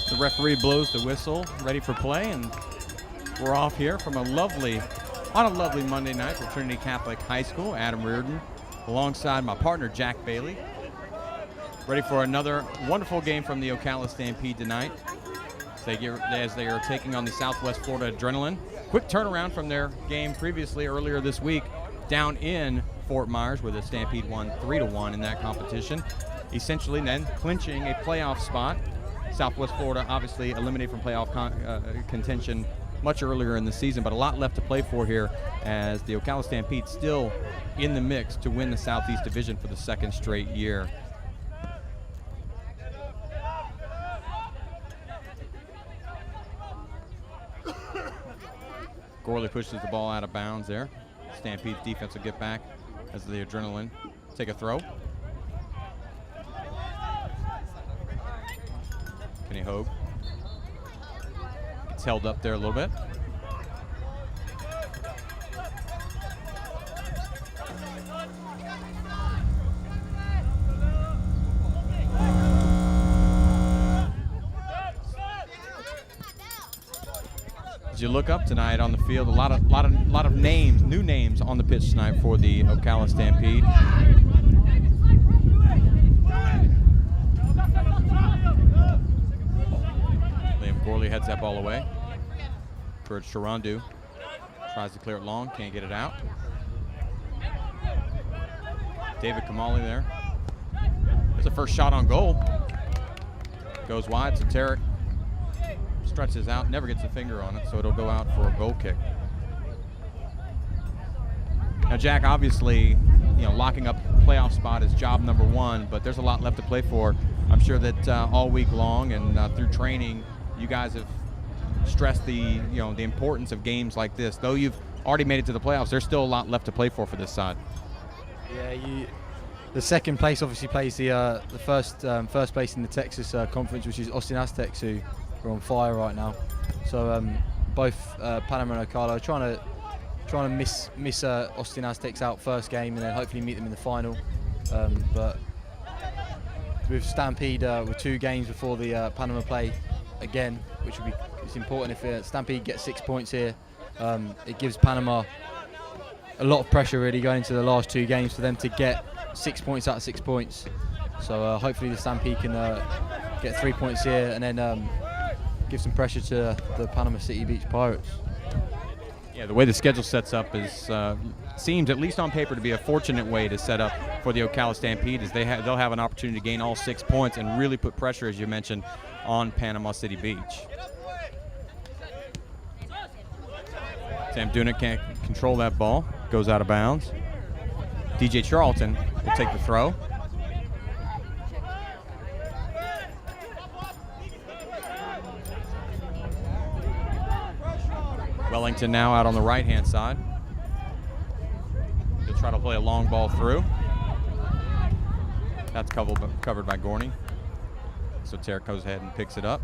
The referee blows the whistle, ready for play, and we're off here from on a lovely Monday night for Trinity Catholic High School. Adam Reardon alongside my partner Jack Bailey, ready for another wonderful game from the Ocala Stampede tonight as they are taking on the Southwest Florida Adrenaline. Quick turnaround from their game previously earlier this week down in Fort Myers, where the Stampede won 3-1 in that competition, essentially then clinching a playoff spot. Southwest Florida obviously eliminated from playoff contention much earlier in the season, but a lot left to play for here as the Ocala Stampede still in the mix to win the Southeast Division for the second straight year. Gorley pushes the ball out of bounds there. Stampede's defense will get back as the Adrenaline take a throw. Kenny Hogue gets held up there a little bit. As you look up tonight on the field, a lot of names, new names on the pitch tonight for the Ocala Stampede. Liam Gorley heads that ball away. Courage Sharandu tries to clear it long, can't get it out. David Kamali there. There's a first shot on goal. Goes wide, so Tarek stretches out, never gets a finger on it, so it'll go out for a goal kick. Now, Jack, obviously, locking up playoff spot is job number one, but there's a lot left to play for. I'm sure that all week long and through training, you guys have stressed the importance of games like this. Though you've already made it to the playoffs, there's still a lot left to play for this side. Yeah, the second place obviously plays the first place in the Texas conference, which is Austin Aztecs, who are on fire right now. So both Panama and Ocala are trying to miss Austin Aztecs out first game and then hopefully meet them in the final. But with Stampede, with 2 games before the Panama play again, which it's important. If Stampede gets 6 points here, it gives Panama a lot of pressure really going into the last 2 games for them to get 6 points out of 6 points. So hopefully the Stampede can get 3 points here and then give some pressure to the Panama City Beach Pirates. Yeah, the way the schedule sets up seems, at least on paper, to be a fortunate way to set up for the Ocala Stampede, as they'll have an opportunity to gain all 6 points and really put pressure, as you mentioned, on Panama City Beach. Sam Dunick can't control that ball, goes out of bounds. DJ Charlton will take the throw. Wellington now out on the right-hand side. He'll try to play a long ball through. That's covered by Gorney. So Tarek goes ahead and picks it up.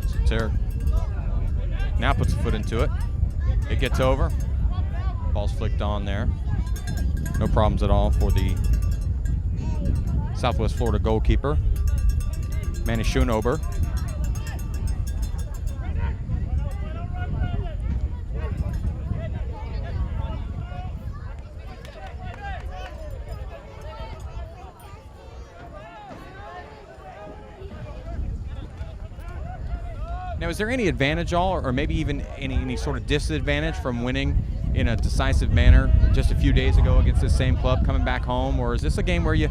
So Tarek now puts a foot into it. It gets over. Ball's flicked on there. No problems at all for the Southwest Florida goalkeeper, Manny Schoonober. Now, is there any advantage or maybe even any sort of disadvantage from winning in a decisive manner just a few days ago against this same club, coming back home? Or is this a game where you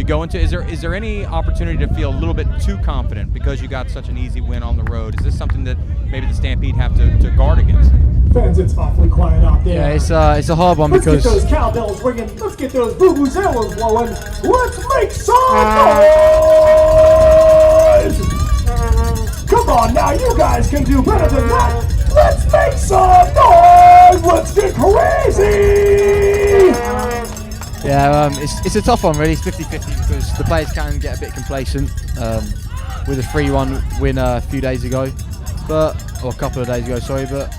go into, is there any opportunity to feel a little bit too confident because you got such an easy win on the road? Is this something that maybe the Stampede have to guard against? Fans, it's awfully quiet out there. Yeah, it's a hard one because let's get those cowbells ringing. Let's get those vuvuzelas blowing. Let's make some noise! Come on now, you guys can do better than that. Let's make some noise. Let's get crazy. Yeah, it's a tough one really. It's 50-50 because the players can get a bit complacent with a 3-1 win a few days ago. but or a couple of days ago, sorry. But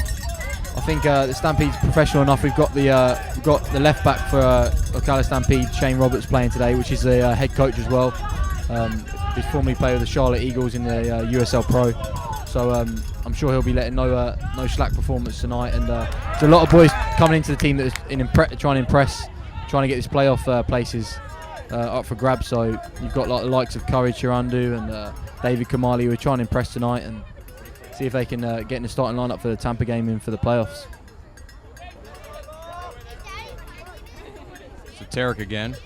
I think the Stampede's professional enough. We've got the left back for Ocala Stampede, Shane Roberts, playing today, which is the head coach as well. He's formerly played with the Charlotte Eagles in the USL Pro, so I'm sure he'll be letting no slack performance tonight. And there's a lot of boys coming into the team that is trying to impress, trying to get this playoff places up for grabs. So you've got like the likes of Curry Chirandu and David Kamali who are trying to impress tonight and see if they can get in the starting lineup for the Tampa game and for the playoffs. So Tarek again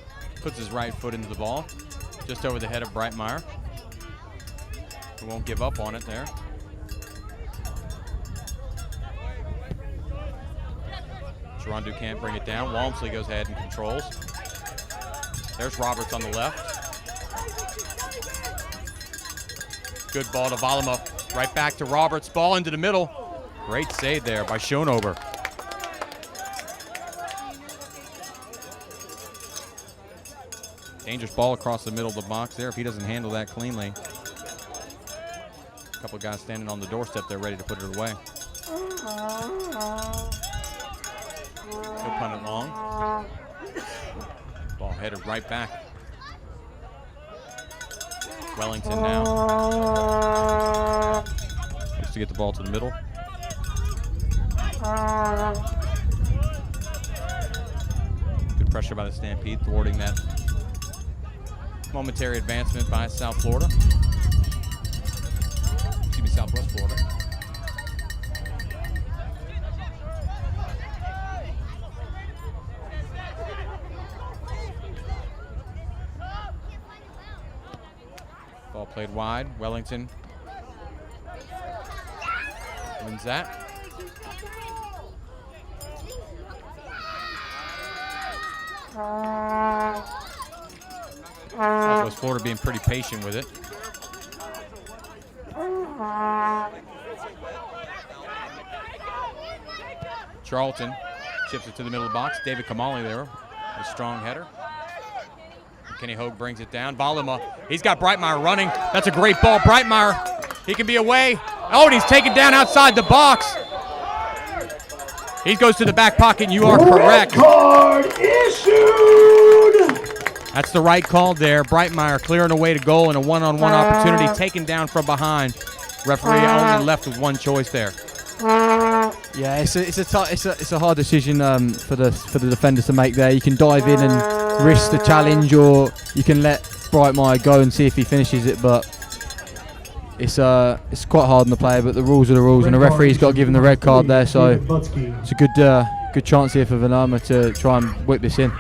puts his right foot into the ball, just over the head of Breitmeyer. He won't give up on it there. Chirandu can't bring it down. Walmsley goes ahead and controls. There's Roberts on the left. Good ball to Valama. Right back to Roberts. Ball into the middle. Great save there by Schonover. Dangerous ball across the middle of the box there if he doesn't handle that cleanly. A couple of guys standing on the doorstep there ready to put it away. He'll punt it long. Ball headed right back. Wellington now. Looks to get the ball to the middle. Good pressure by the Stampede, thwarting that momentary advancement by South Florida. Excuse me, Southwest Florida. Ball played wide. Wellington wins that. Southwest Florida being pretty patient with it. Charlton chips it to the middle of the box. David Kamali there, a strong header. Kenny Hogue brings it down. Valama, he's got Breitmeyer running. That's a great ball. Breitmeyer, he can be away. Oh, and he's taken down outside the box. He goes to the back pocket, and you are correct. Red card issued. That's the right call there. Breitmeyer clearing away to goal in a one-on-one opportunity, taken down from behind. Referee only left with one choice there. Yeah, it's a hard decision for the defenders to make there. You can dive in and risk the challenge, or you can let Breitmeyer go and see if he finishes it. But it's quite hard on the player. But the rules are the rules, and the referee's got to give him the red card there. So it's a good chance here for Vanama to try and whip this in.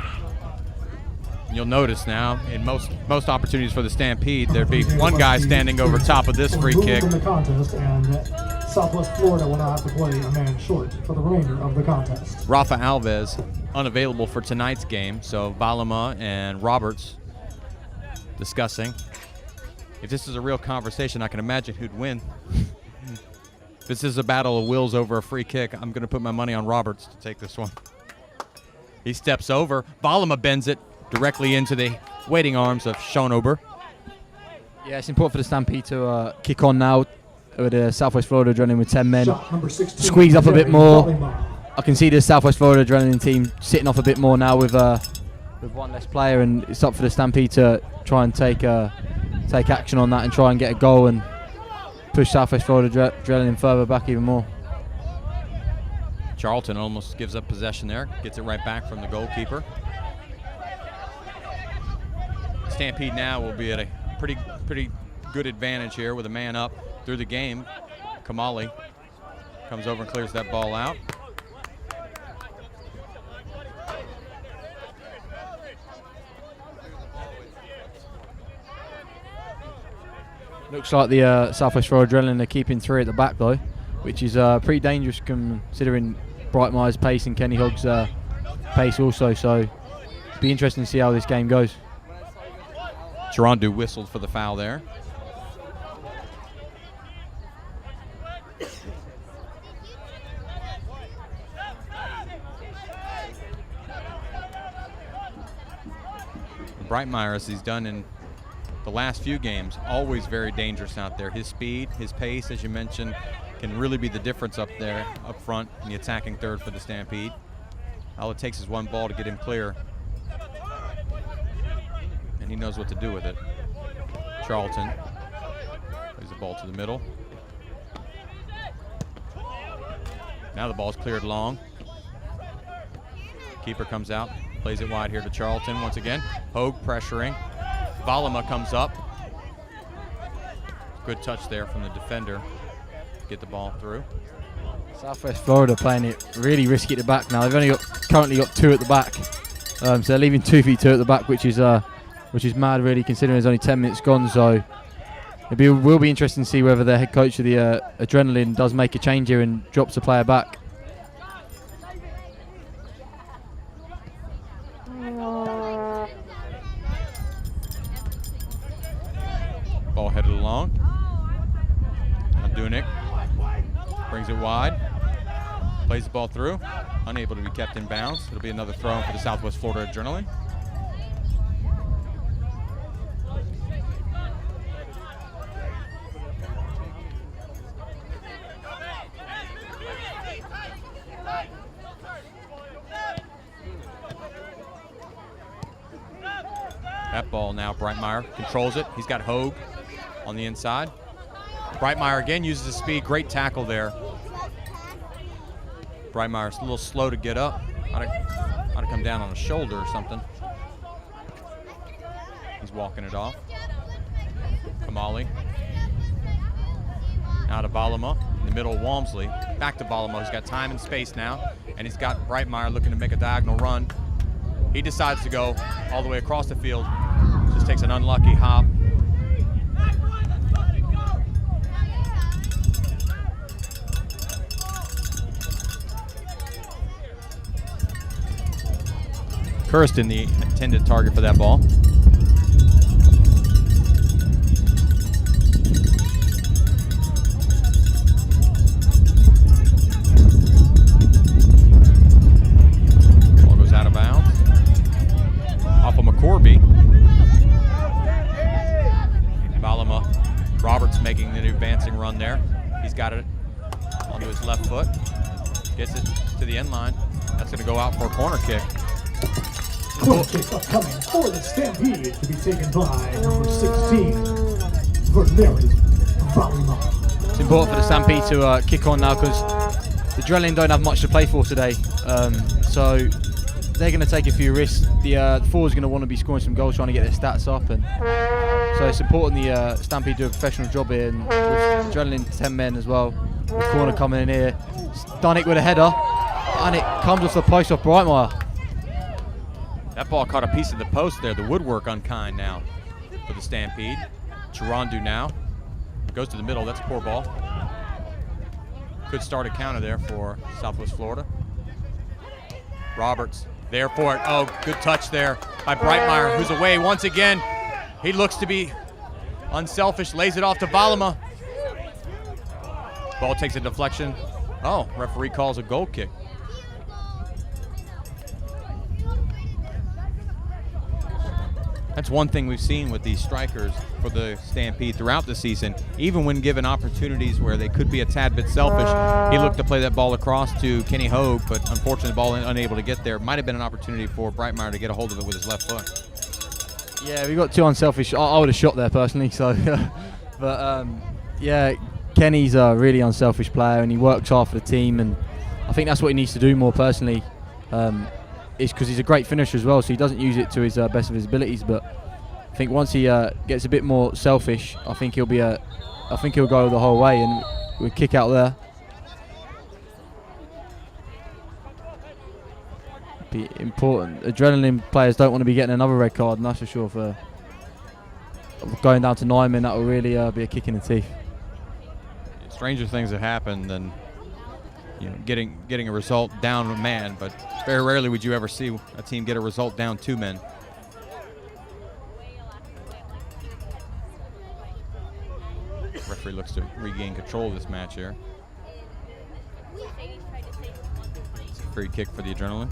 You'll notice now, in most opportunities for the Stampede, there'd be one guy standing over top of this free kick. In the contest, and Southwest Florida will not have to play a man short for the remainder of the contest. Rafa Alves unavailable for tonight's game, so Valama and Roberts discussing. If this is a real conversation, I can imagine who'd win. If this is a battle of wills over a free kick, I'm going to put my money on Roberts to take this one. He steps over. Valama bends it directly into the waiting arms of Schonover. Yeah, it's important for the Stampede to kick on now with Southwest Florida Adrenaline with 10 men. Squeeze up a bit more. I can see the Southwest Florida Adrenaline team sitting off a bit more now with one less player, and it's up for the Stampede to try and take action on that and try and get a goal and push Southwest Florida Adrenaline further back even more. Charlton almost gives up possession there, gets it right back from the goalkeeper. Stampede now will be at a pretty good advantage here with a man up through the game. Kamali comes over and clears that ball out. Looks like the Southwest Florida Adrenaline are keeping three at the back though, which is pretty dangerous considering Breitmeyer's pace and Kenny Hogg's pace also. So it'll be interesting to see how this game goes. Chirandu whistled for the foul there. Breitmeyer, as he's done in the last few games, always very dangerous out there. His speed, his pace, as you mentioned, can really be the difference up there, up front, in the attacking third for the Stampede. All it takes is one ball to get him clear. And he knows what to do with it. Charlton plays the ball to the middle. Now the ball's cleared long. Keeper comes out, plays it wide here to Charlton once again. Hogue pressuring. Valima comes up. Good touch there from the defender. Get the ball through. Southwest Florida playing it really risky at the back now. They've only currently got 2 at the back. So they're leaving 2v2 at the back, which is mad really, considering there's only 10 minutes gone. So will be interesting to see whether the head coach of the Adrenaline does make a change here and drops a player back. Ball headed along. Dunick brings it wide. Plays the ball through. Unable to be kept in bounds. It'll be another throw for the Southwest Florida Adrenaline. That ball now, Breitmeyer controls it. He's got Hogue on the inside. Breitmeyer again uses his speed. Great tackle there. Breitmeyer's a little slow to get up. Ought to come down on a shoulder or something. He's walking it off. Kamali. Now to Valima in the middle of Walmsley. Back to Valima, who's got time and space now. And he's got Breitmeyer looking to make a diagonal run. He decides to go all the way across the field. Just takes an unlucky hop. Kirsten, the intended target for that ball. Ball goes out of bounds. Off of McCorby. Valima. Roberts making the advancing run there. He's got it onto his left foot. Gets it to the end line. That's going to go out for a corner kick. Corner kick upcoming for the Stampede to be taken by number 16, Valery Valima. It's important for the Stampede to kick on now because the Adrenaline don't have much to play for today. So they're going to take a few risks. The forwards are going to want to be scoring some goals, trying to get their stats up. And so it's important the Stampede do a professional job here. And with Adrenaline 10 men as well. The corner coming in here. Dunnick with a header. And it comes off the post off Breitmeyer. That ball caught a piece of the post there. The woodwork unkind now for the Stampede. Chirandu now. Goes to the middle. That's a poor ball. Could start a counter there for Southwest Florida. Roberts there for it. Oh, good touch there by Breitmeyer, who's away once again. He looks to be unselfish. Lays it off to Valima. Ball takes a deflection. Oh, referee calls a goal kick. That's one thing we've seen with these strikers for the Stampede throughout the season. Even when given opportunities where they could be a tad bit selfish, he looked to play that ball across to Kenny Hogue, but unfortunately the ball unable to get there. Might have been an opportunity for Breitmeyer to get a hold of it with his left foot. Yeah, we got too unselfish. I would have shot there personally. So, but yeah, Kenny's a really unselfish player and he works hard for the team, and I think that's what he needs to do more personally. It's because he's a great finisher as well, so he doesn't use it to his best of his abilities. But I think once he gets a bit more selfish, I think he'll go the whole way, and we'll kick out there. Be important. Adrenaline players don't want to be getting another red card, and that's for sure. For going down to 9 men, that will really be a kick in the teeth. Stranger things have happened than getting a result down a man, but very rarely would you ever see a team get a result down 2 men. Referee looks to regain control of this match here. It's a free kick for the Adrenaline.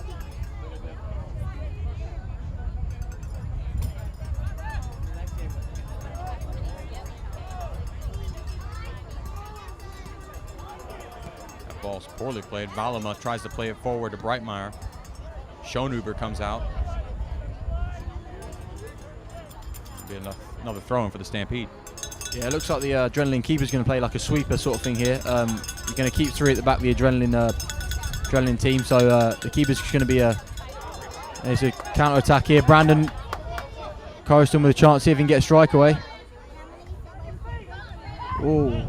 ball's poorly played. Valima tries to play it forward to Breitmeyer. Schoenhuber comes out. Be another throw-in for the Stampede. Yeah, it looks like the Adrenaline keeper's going to play like a sweeper sort of thing here. You're going to keep 3 at the back of the Adrenaline team, so the keeper's going to be there's a counter-attack here. Brandon Corriston with a chance to see if he can get a strike away. Ooh.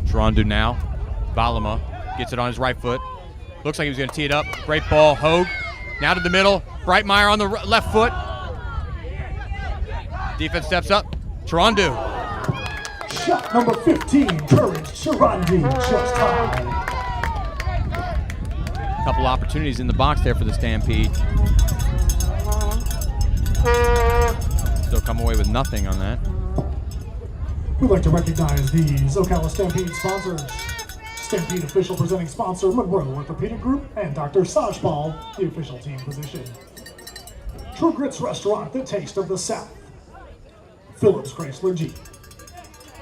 Charandu now. Valima gets it on his right foot. Looks like he was going to tee it up. Great ball. Hogue now to the middle. Breitmeyer on the left foot. Defense steps up. Charandu. Shot number 15, Courage Charandu, just high. Couple opportunities in the box there for the Stampede. Still come away with nothing on that. We'd like to recognize these Ocala Stampede sponsors. Stampede official presenting sponsor, Monroe Orthopedic Group, and Dr. Sajpal, the official team physician. True Grits Restaurant, the taste of the South. Phillips Chrysler Jeep.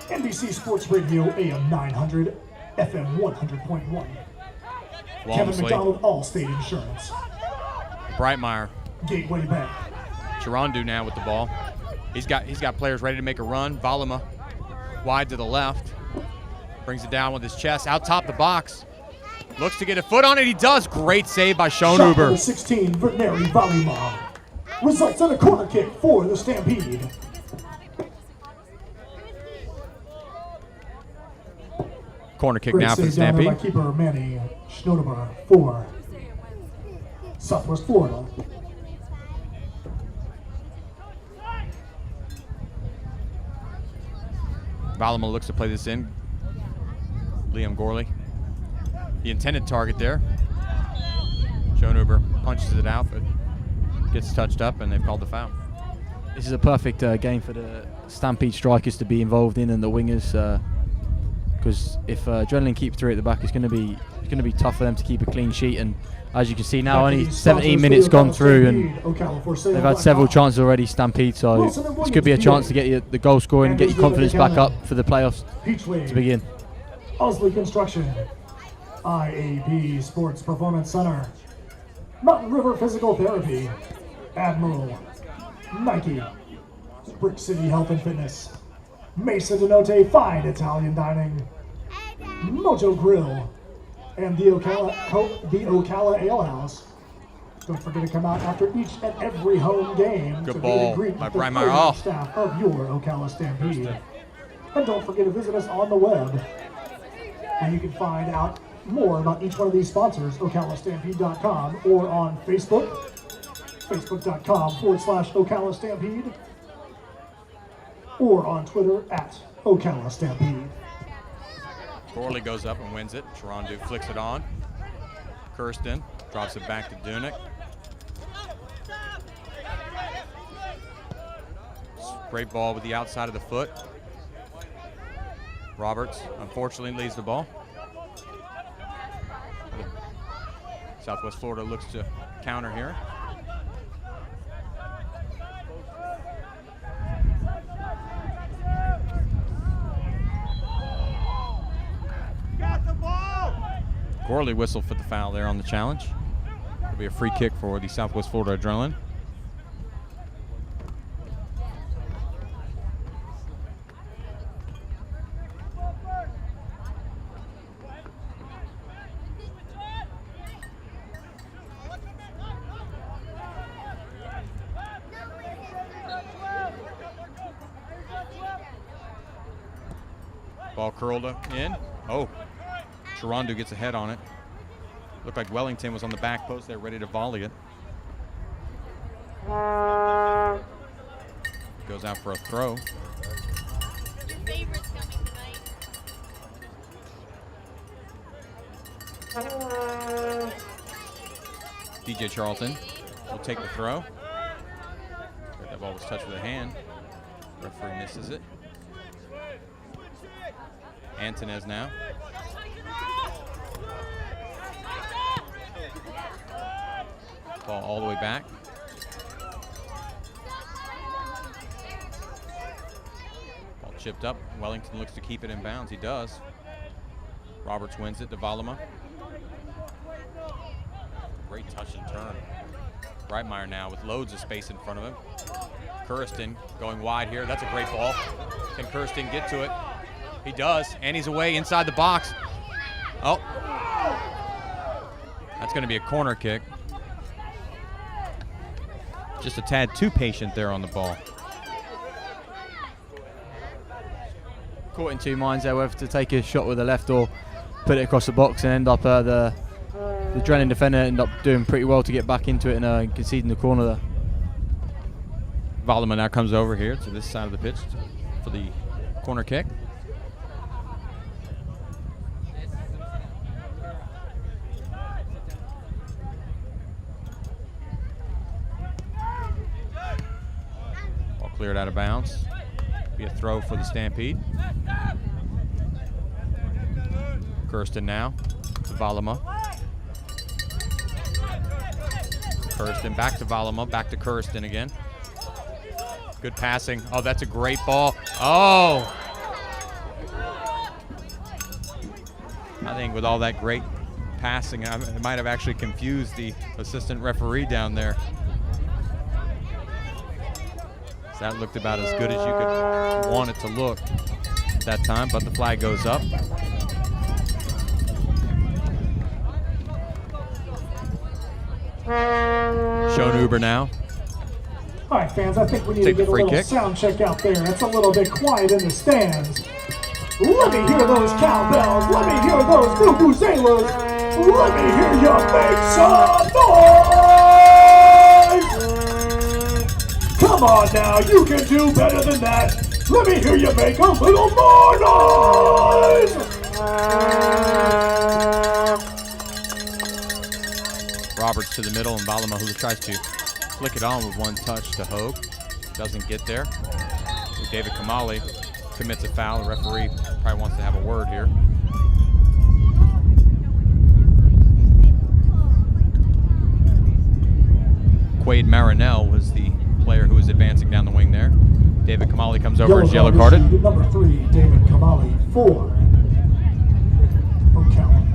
NBC Sports Radio, AM 900, FM 100.1. Kevin McDonald, Allstate Insurance. Breitmeyer. Gateway Bank. Charandu now with the ball. He's got players ready to make a run. Valima wide to the left. Brings it down with his chest. Out top the box. Looks to get a foot on it. He does. Great save by Shot number Schoenhuber. 16, Veterinary Valima. Results in a corner kick for the Stampede. Corner kick Great now for the save down there Stampede. by keeper Manny Schnodeber for Southwest Florida. Valima looks to play this in. Liam Gorley. The intended target there. Schoenhuber punches it out, but gets touched up, and they've called the foul. This is a perfect game for the Stampede strikers to be involved in, and the wingers, because if Adrenaline keep 3 at the back, it's going to be tough for them to keep a clean sheet. And as you can see now, only 17 minutes gone through, and they've had several chances already, Stampede. So this could be a chance to get the goal scoring and get your confidence back up for the playoffs to begin. Osley Construction, IAP Sports Performance Center, Mountain River Physical Therapy, Admiral, Nike, Brick City Health and Fitness, Mesa de Notte Fine Italian Dining, Mojo Grill, and the Ocala Ale House. Don't forget to come out after each and every home game Good to ball meet and greet by with the Breitmeyer. great Oh. staff of your Ocala Stampede. And don't forget to visit us on the web, and you can find out more about each one of these sponsors, OcalaStampede.com, or on Facebook, Facebook.com/Ocala Stampede, or on Twitter @Ocala Stampede. Gorley goes up and wins it. Charandu flicks it on. Kirsten drops it back to Dunick. Great ball with the outside of the foot. Roberts unfortunately leads the ball. Southwest Florida looks to counter here. Gorley whistled for the foul there on the challenge. It'll be a free kick for the Southwest Florida Adrenaline. Ball curled in. Oh, Charandu gets a head on it. Looked like Wellington was on the back post there, ready to volley it. Goes out for a throw. DJ Charlton will take the throw. That ball was touched with a hand. Referee misses it. Antonez now. Ball all the way back. Ball chipped up. Wellington looks to keep it in bounds. He does. Roberts wins it to Valema. Great touch and turn. Breitmeyer now with loads of space in front of him. Kirsten going wide here. That's a great ball. Can Kirsten get to it? He does, and he's away inside the box. Oh. That's going to be a corner kick. Just a tad too patient there on the ball. Caught in two minds there whether to take a shot with the left or put it across the box, and end up the Drennan defender ended up doing pretty well to get back into it and conceding the corner there. Valema now comes over here to this side of the pitch for the corner kick. Ball cleared out of bounds. Be a throw for the Stampede. Kirsten now to Valema. Kirsten back to Valema, back to Kirsten again. Good passing. Oh, that's a great ball. Oh! I think with all that great passing, it might have actually confused the assistant referee down there. That looked about as good as you could want it to look at that time, but the flag goes up. Schoenhuber now. All right, fans, I think we need to get a little sound check out there. It's a little bit quiet in the stands. Let me hear those cowbells. Let me hear those vuvuzelas. Let me hear you make some noise. Come on now, you can do better than that. Let me hear you make a little more noise. Roberts to the middle, and Valema who tries to flick it on with one touch to Hogue. Doesn't get there. So David Kamali commits a foul. The referee probably wants to have a word here. Quade Marinell was the player who was advancing down the wing there. David Kamali comes over, is yellow carded. Number 3, David Kamali, 4. Ocala.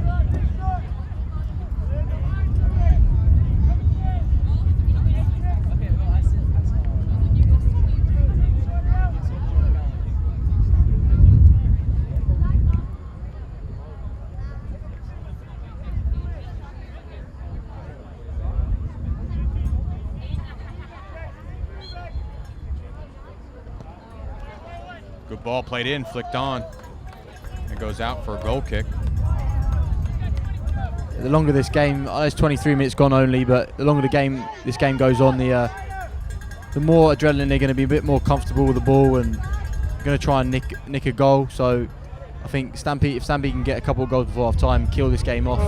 Good ball played in, flicked on. It goes out for a goal kick. The longer this game, it's 23 minutes gone only, but the longer this game goes on, the more adrenaline they're going to be a bit more comfortable with the ball and going to try and nick a goal. So I think if Stampede can get a couple of goals before half time, kill this game off.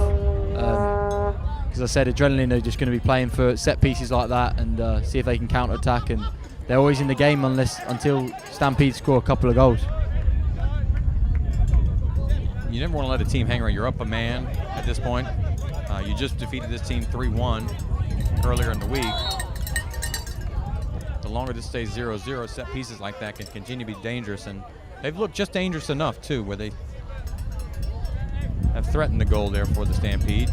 Because I said adrenaline, they're just going to be playing for set pieces like that and see if they can counter attack, and they're always in the game until Stampede score a couple of goals. You never want to let a team hang around. You're up a man at this point. You just defeated this team 3-1 earlier in the week. The longer this stays 0-0, set pieces like that can continue to be dangerous, and they've looked just dangerous enough too, where they have threatened the goal there for the Stampede.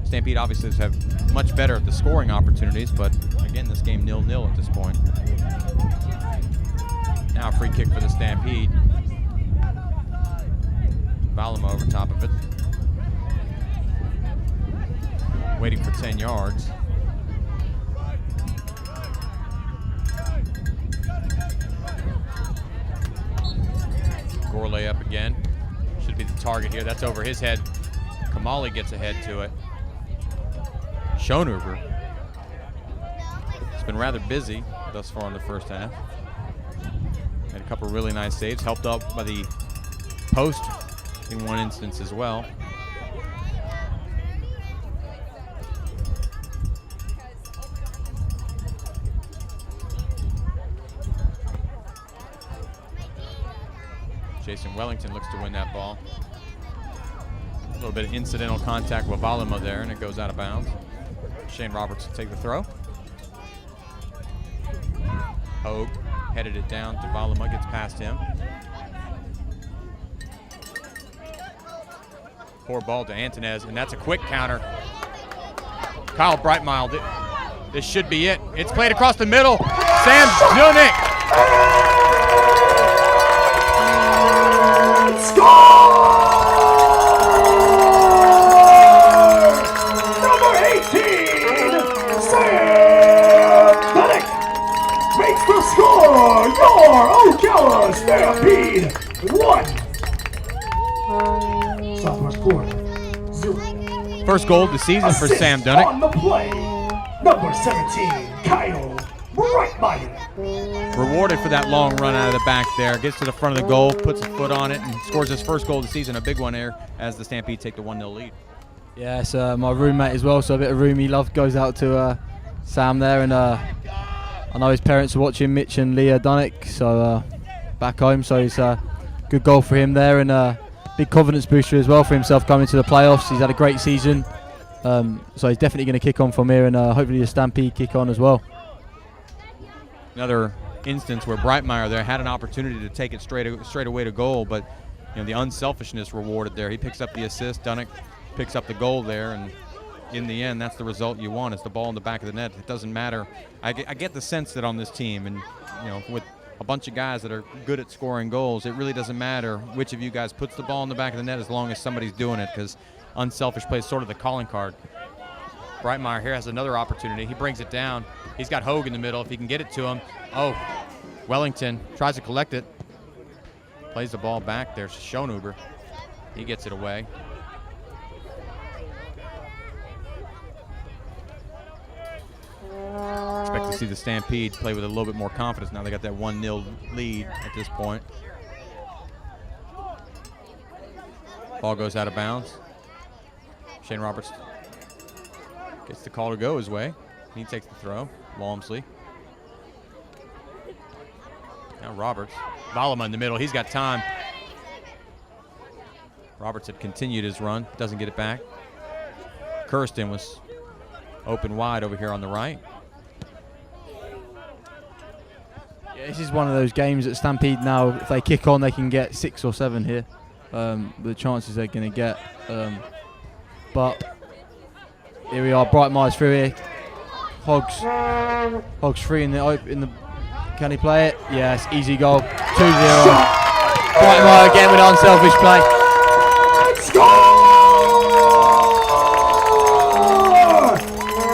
Stampede obviously have much better at the scoring opportunities, but again, this game 0-0 at this point. Now a free kick for the Stampede. Valema over top of it. Waiting for 10 yards. Gourlay up again. Should be the target here. That's over his head. Kamali gets ahead to it. Schoenhuber. It's been rather busy thus far in the first half. Had a couple really nice saves, helped out by the post in one instance as well. Jason Wellington looks to win that ball. A little bit of incidental contact with Valema there, and it goes out of bounds. Shane Roberts will take the throw. Hogue Headed it down to Valama, gets past him. Poor ball to Antonez, and that's a quick counter. Kyle Brightmile, this should be it. It's played across the middle. Sam Zunick. Number 18, Sam Zunick makes the score. Your Ocala Stampede 1. Southwest Florida 0. First goal of the season for Assist Sam Dunick. on the play, number 17, Kyle Brightmire. Rewarded for that long run out of the back there. Gets to the front of the goal, puts a foot on it, and scores his first goal of the season. A big one there as the Stampede take the 1-0 lead. Yeah, it's my roommate as well, so a bit of roomie love goes out to Sam there. And I know his parents are watching, Mitch and Leah Dunick, so back home. So it's a good goal for him there, and big confidence booster as well for himself coming to the playoffs. He's had a great season, so he's definitely going to kick on from here, and hopefully the Stampede kick on as well. Another instance where Brightmire there had an opportunity to take it straight away to goal, but the unselfishness rewarded there. He picks up the assist, Dunick picks up the goal there, and in the end, that's the result you want. It's the ball in the back of the net. It doesn't matter. I get the sense that on this team, and with a bunch of guys that are good at scoring goals, it really doesn't matter which of you guys puts the ball in the back of the net as long as somebody's doing it, because unselfish play is sort of the calling card. Brightmire here has another opportunity. He brings it down. He's got Hogue in the middle. If he can get it to him. Oh, Wellington tries to collect it. Plays the ball back. There's Schonuber. He gets it away. Expect to see the Stampede play with a little bit more confidence now. They got that 1-0 lead at this point. Ball goes out of bounds. Shane Roberts gets the call to go his way. He takes the throw. Walmsley. Now Roberts. Valama in the middle. He's got time. Roberts had continued his run. Doesn't get it back. Kirsten was open wide over here on the right. Yeah, this is one of those games at Stampede now. If they kick on, they can get 6 or 7 here. The chances they're going to get. But here we are. Brightmire's through here. Hogs free in the. Can he play it? Yes, easy goal. 2-0. Brightmire again with unselfish play. Score!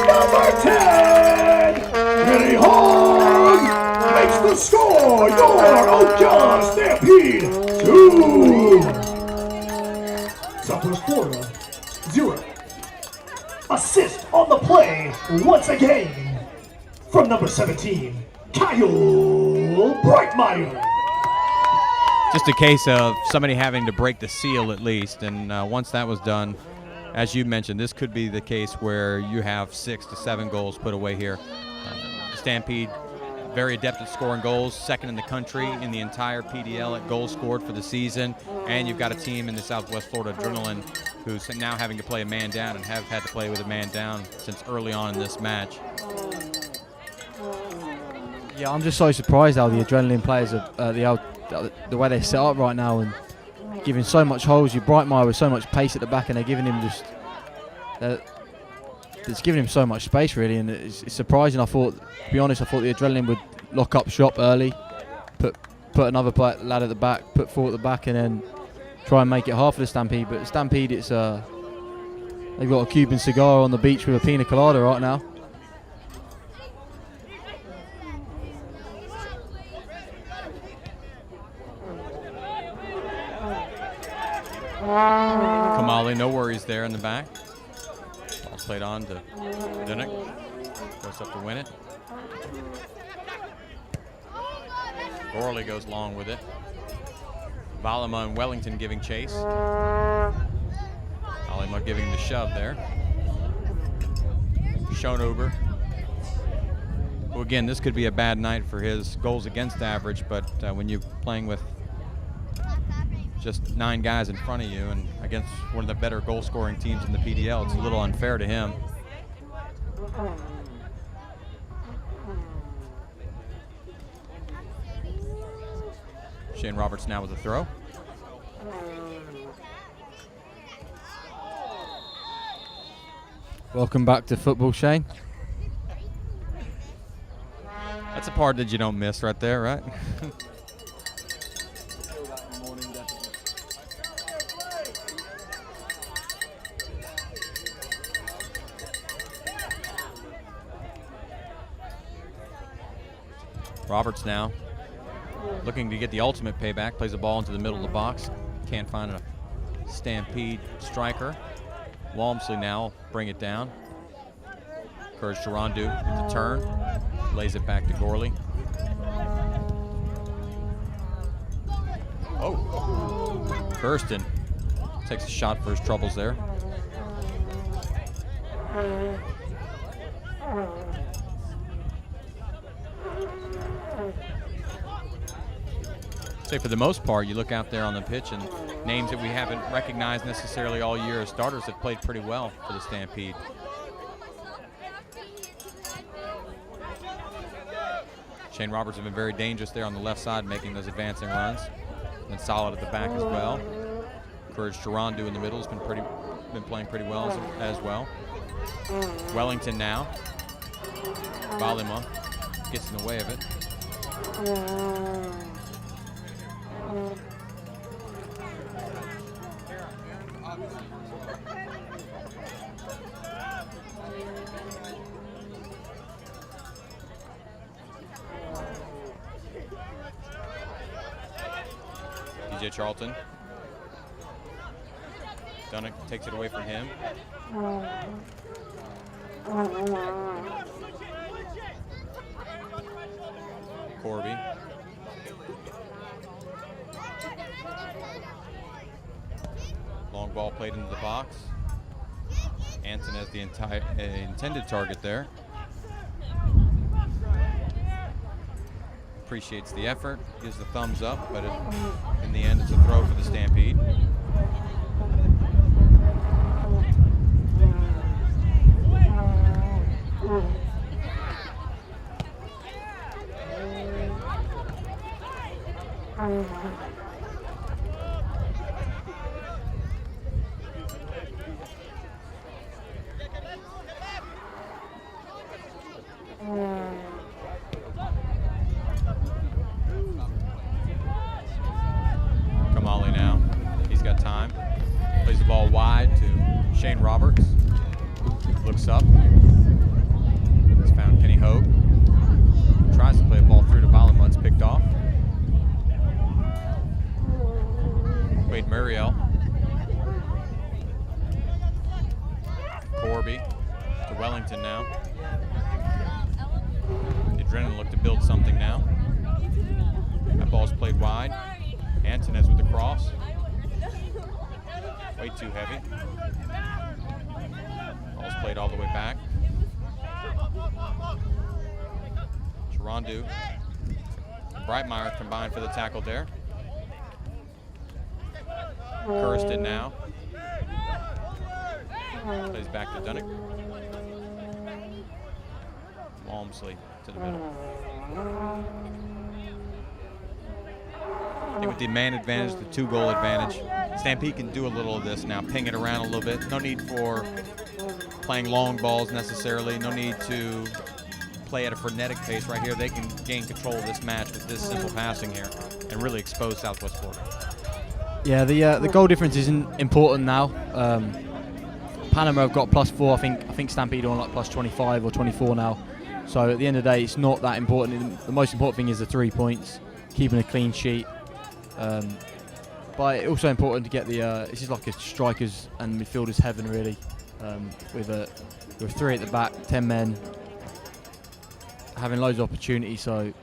Number 10, Billy Hogg makes the score. Your Ocala Stampede 2. Southwest Florida 0. Assist on the play once again from number 17, Kyle Brightmire. Just a case of somebody having to break the seal at least, and once that was done, as you mentioned, this could be the case where you have 6 to 7 goals put away here. Stampede, very adept at scoring goals, second in the country in the entire PDL at goals scored for the season, and you've got a team in the Southwest Florida Adrenaline who's now having to play a man down and have had to play with a man down since early on in this match. Yeah, I'm just so surprised how the Adrenaline players are the way they're set up right now and giving so much holes. You Brightmire with so much pace at the back, and they're giving him it's giving him so much space really, and it's surprising. To be honest, I thought the Adrenaline would lock up shop early, put another lad at the back, put 4 at the back, and then try and make it hard for the Stampede. But the Stampede, they've got a Cuban cigar on the beach with a pina colada right now. Kamali, no worries there in the back. Ball's played on to Dunick. Goes up to win it. Gorley goes long with it. Valama and Wellington giving chase. Valama giving the shove there. Schonover, who again, this could be a bad night for his goals against average, but when you're playing with just 9 guys in front of you and against one of the better goal scoring teams in the PDL, it's a little unfair to him. Shane Roberts now with a throw. Welcome back to football, Shane. That's a part that you don't miss right there, right? Roberts now looking to get the ultimate payback. Plays the ball into the middle of the box. Can't find a Stampede striker. Walmsley now bring it down. Courage to Rondu with the turn. Lays it back to Gorley. Oh, Kirsten takes a shot for his troubles there. Say for the most part, you look out there on the pitch and names that we haven't recognized necessarily all year as starters have played pretty well for the Stampede. Shane Roberts has been very dangerous there on the left side, making those advancing runs. And solid at the back as well. Courage to Rondu in the middle has been playing pretty well as well. Wellington now. Balima gets in the way of it. DJ Charlton. Dunnick takes it away from him. Corby. Long ball played into the box. Anton has the intended target there. Appreciates the effort, gives the thumbs up, but in the end it's a throw for the Stampede. Kamali now, he's got time. Plays the ball wide to Shane Roberts. Looks up. He's found Kenny Hogue. Tries to play a ball through to Balima. It's picked off. Wade Muriel. Corby to Wellington now. The Adrenaline look to build something now. That ball's played wide. Antonez with the cross. Way too heavy. Ball's played all the way back. Charandu and Breitmeyer combined for the tackle there. Kirsten now. Plays back to Dunnick. Walmsley to the middle. I think with the man advantage, the 2-goal advantage, Stampede can do a little of this now, ping it around a little bit. No need for playing long balls necessarily. No need to play at a frenetic pace right here. They can gain control of this match with this simple passing here and really expose Southwest Florida. Yeah, the goal difference isn't important now. Panama have got +4. I think Stampede are on like +25 or 24 now. So at the end of the day, it's not that important. The most important thing is the 3 points, keeping a clean sheet. But it's also important to get this is like a strikers and midfielders heaven really, with 3 at the back, 10 men, having loads of opportunity. So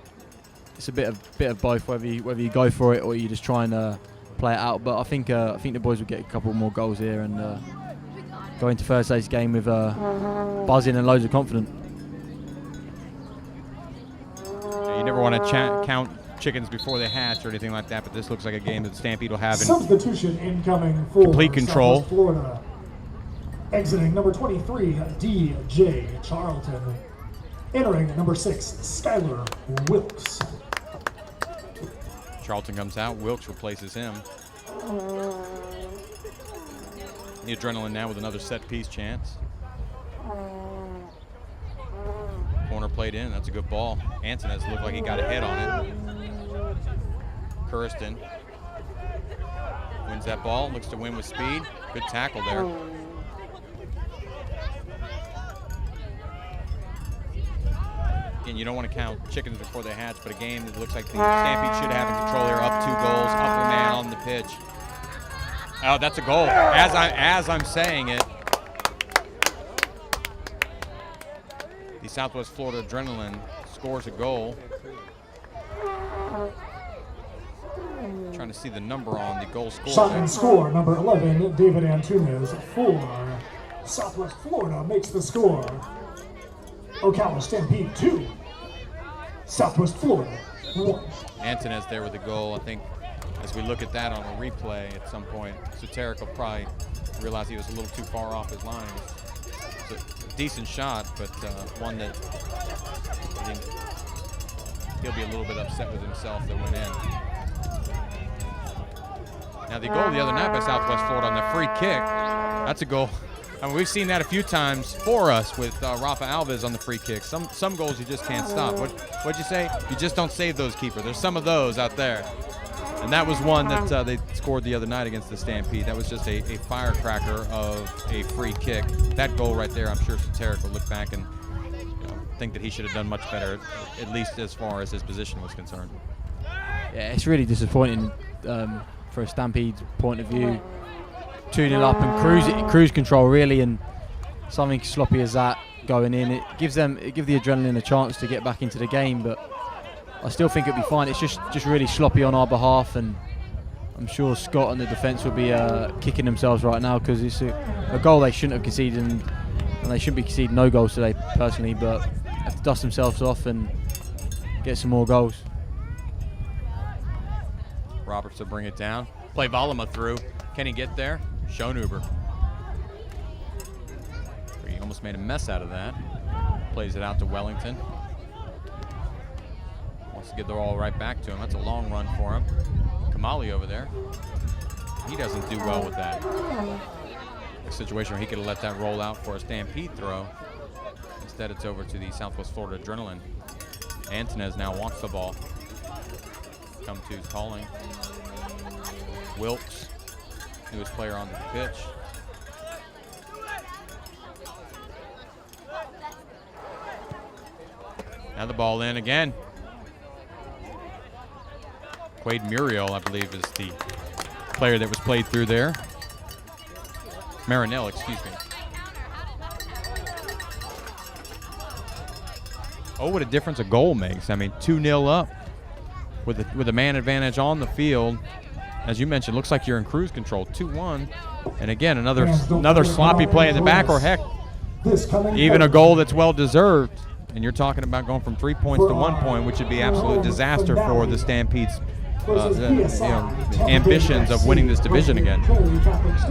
it's a bit of both, whether you go for it or you just try and play it out. But I think the boys will get a couple more goals here and go into Thursday's game with buzzing and loads of confidence. You never want to count chickens before they hatch or anything like that, but this looks like a game that the Stampede will have in substitution incoming for complete control. Southwest Florida. Exiting number 23, DJ Charlton. Entering number 6, Skylar Wilkes. Charlton comes out. Wilkes replaces him. The Adrenaline now with another set piece chance. Corner played in. That's a good ball. Antonez looked like he got a head on it. Kirsten wins that ball. Looks to win with speed. Good tackle there. Again, you don't want to count chickens before they hatch, but a game that looks like the Stampede should have in control here. Up 2 goals, upper man on the pitch. Oh, that's a goal. As I'm saying it, the Southwest Florida Adrenaline scores a goal. Trying to see the number on the goal score. Shot and score, number 11, David Antunes, for Southwest Florida makes the score. Ocala Stampede 2, Southwest Florida 1. Antonez there with the goal. I think as we look at that on a replay at some point, Soteric will probably realize he was a little too far off his line. It's a decent shot, but one that I think he'll be a little bit upset with himself that went in. Now the goal the other night by Southwest Florida on the free kick, that's a goal. I mean, we've seen that a few times for us with Rafa Alves on the free kick. Some goals you just can't stop. What'd you say? You just don't save those, keeper. There's some of those out there. And that was one that they scored the other night against the Stampede. That was just a firecracker of a free kick. That goal right there, I'm sure Soteric will look back and think that he should have done much better, at least as far as his position was concerned. Yeah, it's really disappointing for a Stampede point of view. 2-0 up and cruise control really, and something sloppy as that going in, it gives the Adrenaline a chance to get back into the game, but I still think it'll be fine. It's just really sloppy on our behalf, and I'm sure Scott and the defence will be kicking themselves right now because it's a goal they shouldn't have conceded, and they shouldn't be conceding no goals today personally, but have to dust themselves off and get some more goals. Roberts will bring it down. Play Valama through. Can he get there? Schoenhuber. He almost made a mess out of that. Plays it out to Wellington. Wants to get the ball right back to him. That's a long run for him. Kamali over there. He doesn't do well with that. A situation where he could have let that roll out for a Stampede throw. Instead, it's over to the Southwest Florida Adrenaline. Antonez now wants the ball. Come to's calling. Wilkes, newest player on the pitch. Now the ball in again. Quade Muriel, I believe, is the player that was played through there. Marinell, excuse me. Oh, what a difference a goal makes. I mean, 2-0 up with a man advantage on the field. As you mentioned, looks like you're in cruise control, 2-1. And again, another sloppy play in the back, or heck, even a goal that's well-deserved. And you're talking about going from 3 points to 1 point, which would be absolute disaster for the Stampede's ambitions of winning this division again.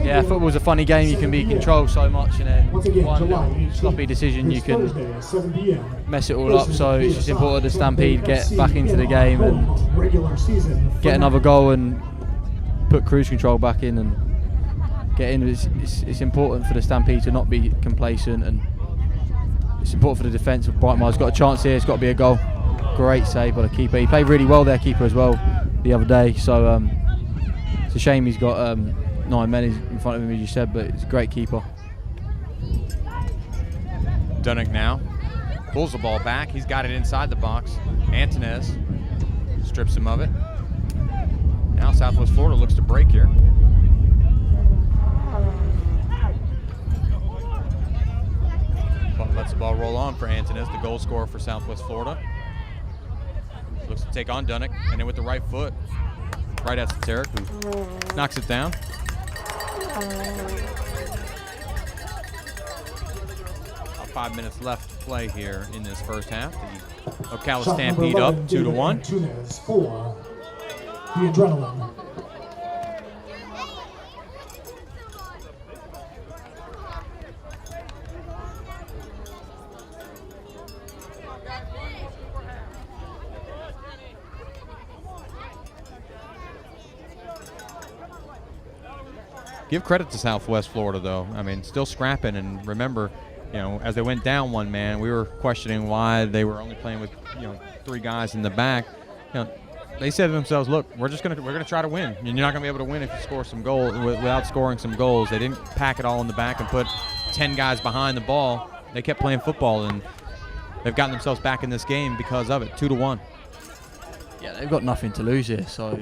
Yeah, football's a funny game. You can be controlled so much, and then one little sloppy decision, you can mess it all up. So it's just important the Stampede get back into the game and get another goal and put cruise control back in and get in. It's important for the Stampede to not be complacent, and it's important for the defence. Brightmire's got a chance here. It's got to be a goal. Great save by the keeper. He played really well there, keeper, as well the other day. So it's a shame he's got 9 men in front of him, as you said, but it's a great keeper. Dunnick now pulls the ball back. He's got it inside the box. Antonez strips him of it. Now Southwest Florida looks to break here. Lets the ball roll on for Antonez, the goal scorer for Southwest Florida. Looks to take on Dunnick, and then with the right foot, right at Soteric, who knocks it down. About 5 minutes left to play here in this first half. The Ocala Stampede up 2-1. For the Adrenaline. give credit to Southwest Florida, though. I mean, still scrapping. And remember, as they went down one man, we were questioning why they were only playing with 3 guys in the back. They said to themselves, "Look, we're gonna try to win, and you're not gonna be able to win if you score some goals without scoring some goals." They didn't pack it all in the back and put 10 guys behind the ball. They kept playing football, and they've gotten themselves back in this game because of it, 2-1. Yeah, they've got nothing to lose here, so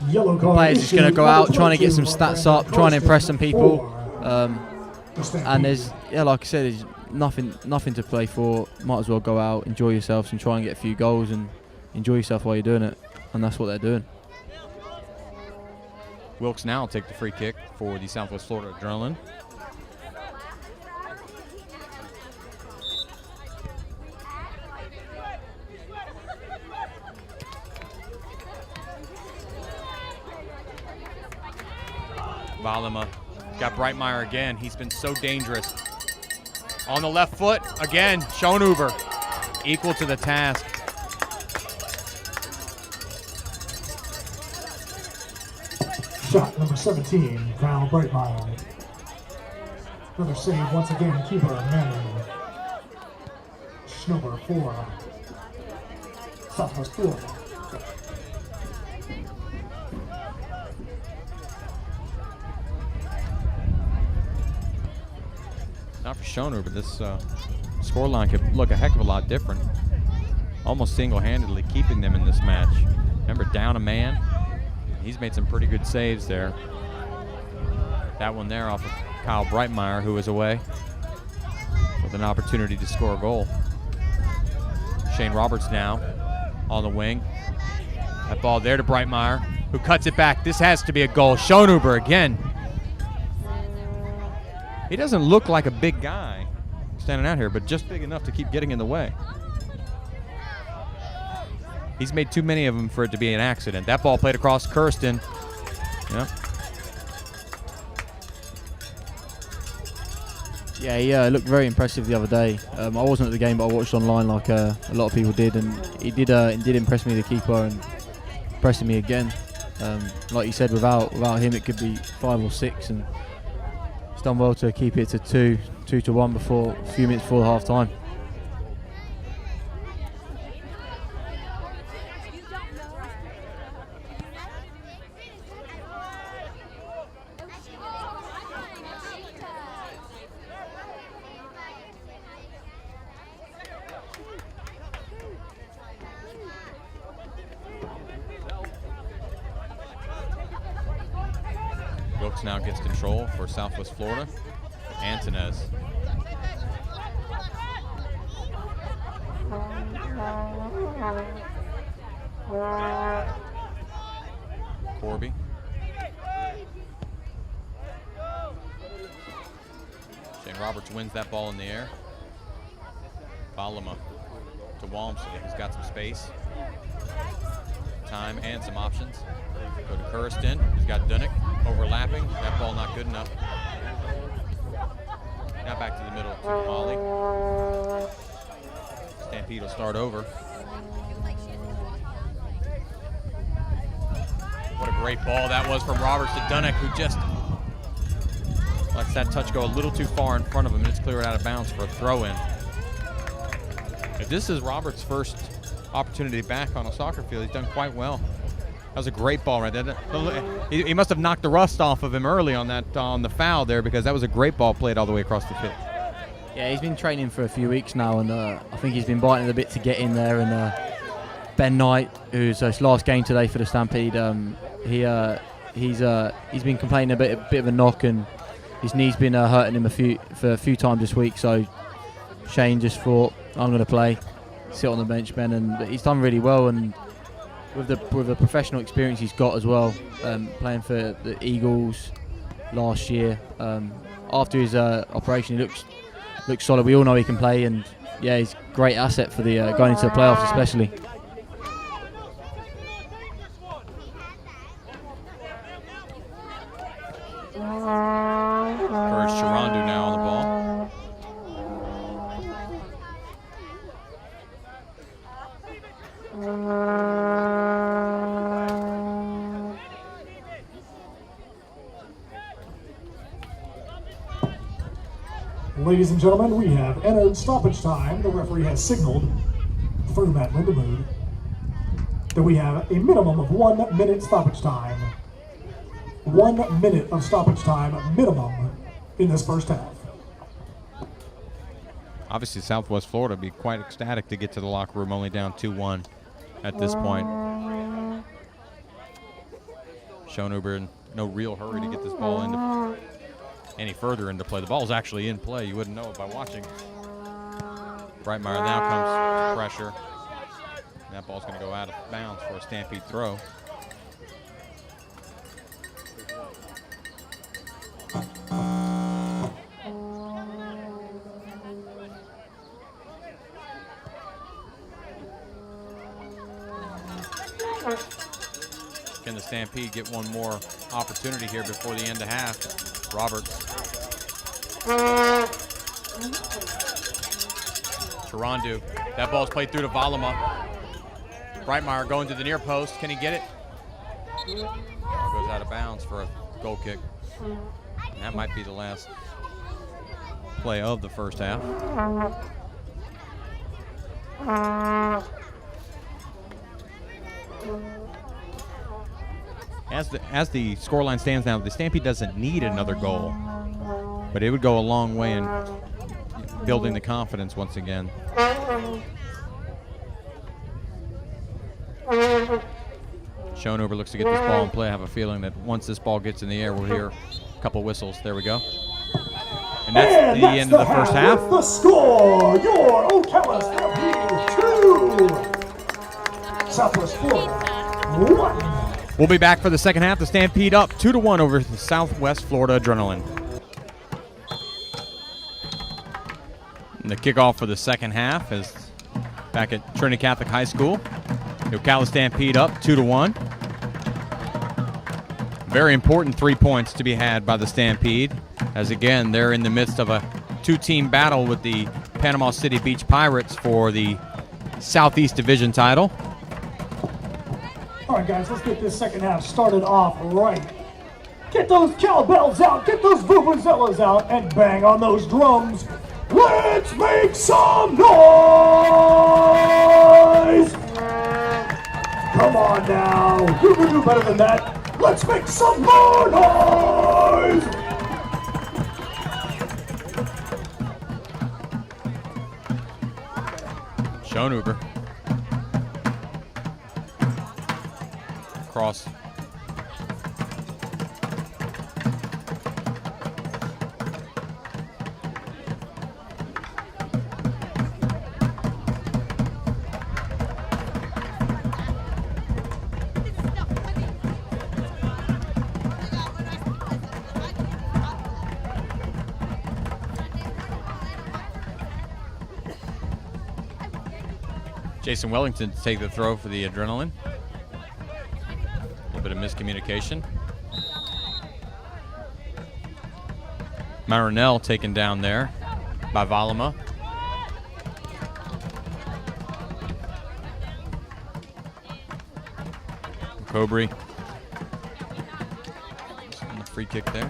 Yellow the card players are just going to go out trying to get some stats up, trying to impress some people. And there's, like I said, there's nothing to play for. Might as well go out, enjoy yourselves, and try and get a few goals and enjoy yourself while you're doing it. And that's what they're doing. Wilkes now will take the free kick for the Southwest Florida Adrenaline. Valima got Breitmeyer again. He's been so dangerous. On the left foot, again, Schoenhuber equal to the task. Shot number 17, Val Breitmeyer. Another save once again, keeper Manning. Schnober for Southwest Florida. Not for Schoner, but this scoreline could look a heck of a lot different. Almost single-handedly keeping them in this match. Remember, down a man. He's made some pretty good saves there. That one there off of Kyle Breitmeyer, who was away with an opportunity to score a goal. Shane Roberts now on the wing. That ball there to Breitmeyer, who cuts it back. This has to be a goal. Schoenhuber again. He doesn't look like a big guy standing out here, but just big enough to keep getting in the way. He's made too many of them for it to be an accident. That ball played across Kirsten. Yeah. Yeah, he looked very impressive the other day. I wasn't at the game, but I watched online like a lot of people did, and he did impress me, the keeper, and impressing me again. Like you said, without him, it could be 5 or 6, and he's done well to keep it to 2-1 before a few minutes before half time. Wilkes now gets control for Southwest Florida. Antonez. Corby. Shane Roberts wins that ball in the air. Valima to Walmsley, who's got some space, time, and some options. Go to Kirsten, who's got Dunick overlapping. That ball not good enough. Now back to the middle to Molly. Stampede will start over. What a great ball that was from Roberts to Dunick, who just lets that touch go a little too far in front of him, and it's cleared out of bounds for a throw-in. If this is Roberts' first opportunity back on a soccer field, he's done quite well. That was a great ball right there. He must have knocked the rust off of him early on the foul there, because that was a great ball played all the way across the pitch. Yeah, he's been training for a few weeks now, and I think he's been biting a bit to get in there. And Ben Knight, who's his last game today for the Stampede, he's been complaining a bit of a knock, and his knee's been hurting him a few times this week. So Shane just thought, I'm going to play, sit on the bench, Ben, and he's done really well. And with the professional experience he's got as well, playing for the Eagles last year, after his operation, he looks solid. We all know he can play, and yeah, he's a great asset for the going into the playoffs, especially. Courage Chirandu now on the ball. Ladies and gentlemen, we have entered stoppage time. The referee has signaled through Matt Lindemood that we have a minimum of 1 minute stoppage time. 1 minute of stoppage time minimum in this first half. Obviously, Southwest Florida would be quite ecstatic to get to the locker room, only down 2-1 at this point. Schoenhuber in no real hurry to get this ball into any further into play. The ball's actually in play. You wouldn't know it by watching. Breitmeyer, now comes pressure. And that ball's going to go out of bounds for a Stampede throw. Can the Stampede get one more opportunity here before the end of half? Roberts. Charandu. That ball's played through to Valama. Breitmeyer going to the near post. Can he get it? Ball goes out of bounds for a goal kick. And that might be the last play of the first half. As the scoreline stands now, the Stampede doesn't need another goal, but it would go a long way in building the confidence once again. Schoenhuber looks to get this ball in play. I have a feeling that once this ball gets in the air, we'll hear a couple whistles. There we go. And that's the end of the first half. The score, your Ocala Stampede 2, Southwest Florida 1. We'll be back for the second half. The Stampede up 2-1 over the Southwest Florida Adrenaline. And the kickoff for the second half is back at Trinity Catholic High School. The Ocala Stampede up 2-1. Very important 3 points to be had by the Stampede, as again they're in the midst of a two-team battle with the Panama City Beach Pirates for the Southeast Division title. All right, guys, let's get this second half started off right. Get those cowbells out, get those vuvuzelas out, and bang on those drums. Let's make some noise! Come on now, you can do better than that. Let's make some more noise! Schoenhuber. Cross. Jason Wellington to take the throw for the Adrenaline. A little bit of miscommunication. Marinell taken down there by Valama. Cobry on the free kick there.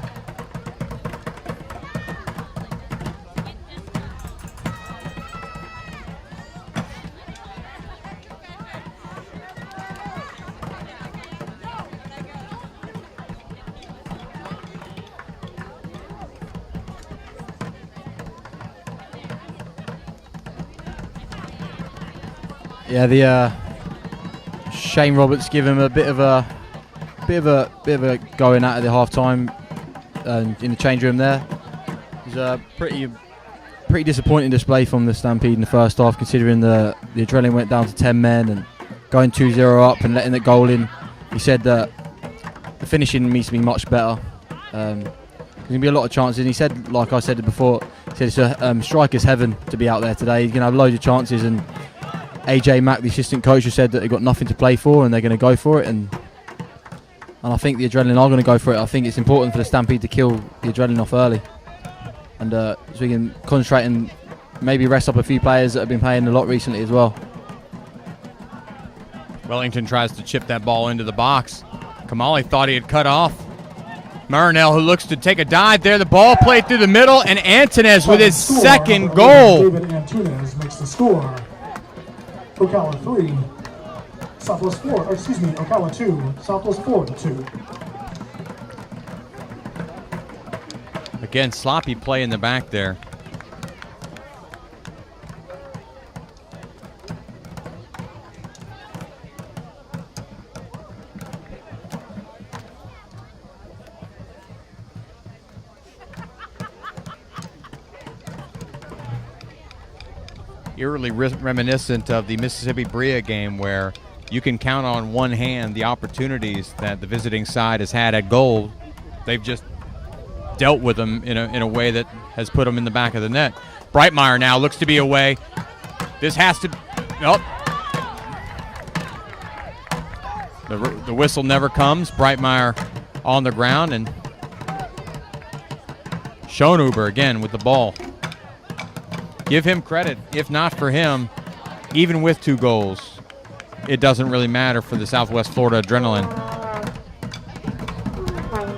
Yeah, the Shane Roberts give him a bit of a going at the half time in the change room there. It was a pretty disappointing display from the Stampede in the first half, considering the Adrenaline went down to 10 men and going 2-0 up and letting the goal in. He said that the finishing needs to be much better. There's going to be a lot of chances, and he said, like I said before, he said it's a striker's heaven to be out there today. He's going to have loads of chances, and AJ Mack, the assistant coach, has said that they've got nothing to play for and they're going to go for it, and I think the Adrenaline are going to go for it. I think it's important for the Stampede to kill the Adrenaline off early, and so we can concentrate and maybe rest up a few players that have been playing a lot recently as well. Wellington tries to chip that ball into the box. Kamali thought he had cut off Marinell, who looks to take a dive there. The ball played through the middle, and Antunes with his Score, second number goal. 11, David Antunes makes the score. Ocala 3, Southwest Florida, Ocala 2, Southwest Florida 2. Again, sloppy play in the back there. Eerily reminiscent of the Mississippi Bria game, where you can count on one hand the opportunities that the visiting side has had at goal. They've just dealt with them in a way that has put them in the back of the net. Breitmeyer now looks to be away. This has to, nope. The whistle never comes. Breitmeyer on the ground, and Schoenhuber again with the ball. Give him credit. If not for him, even with 2 goals, it doesn't really matter for the Southwest Florida Adrenaline.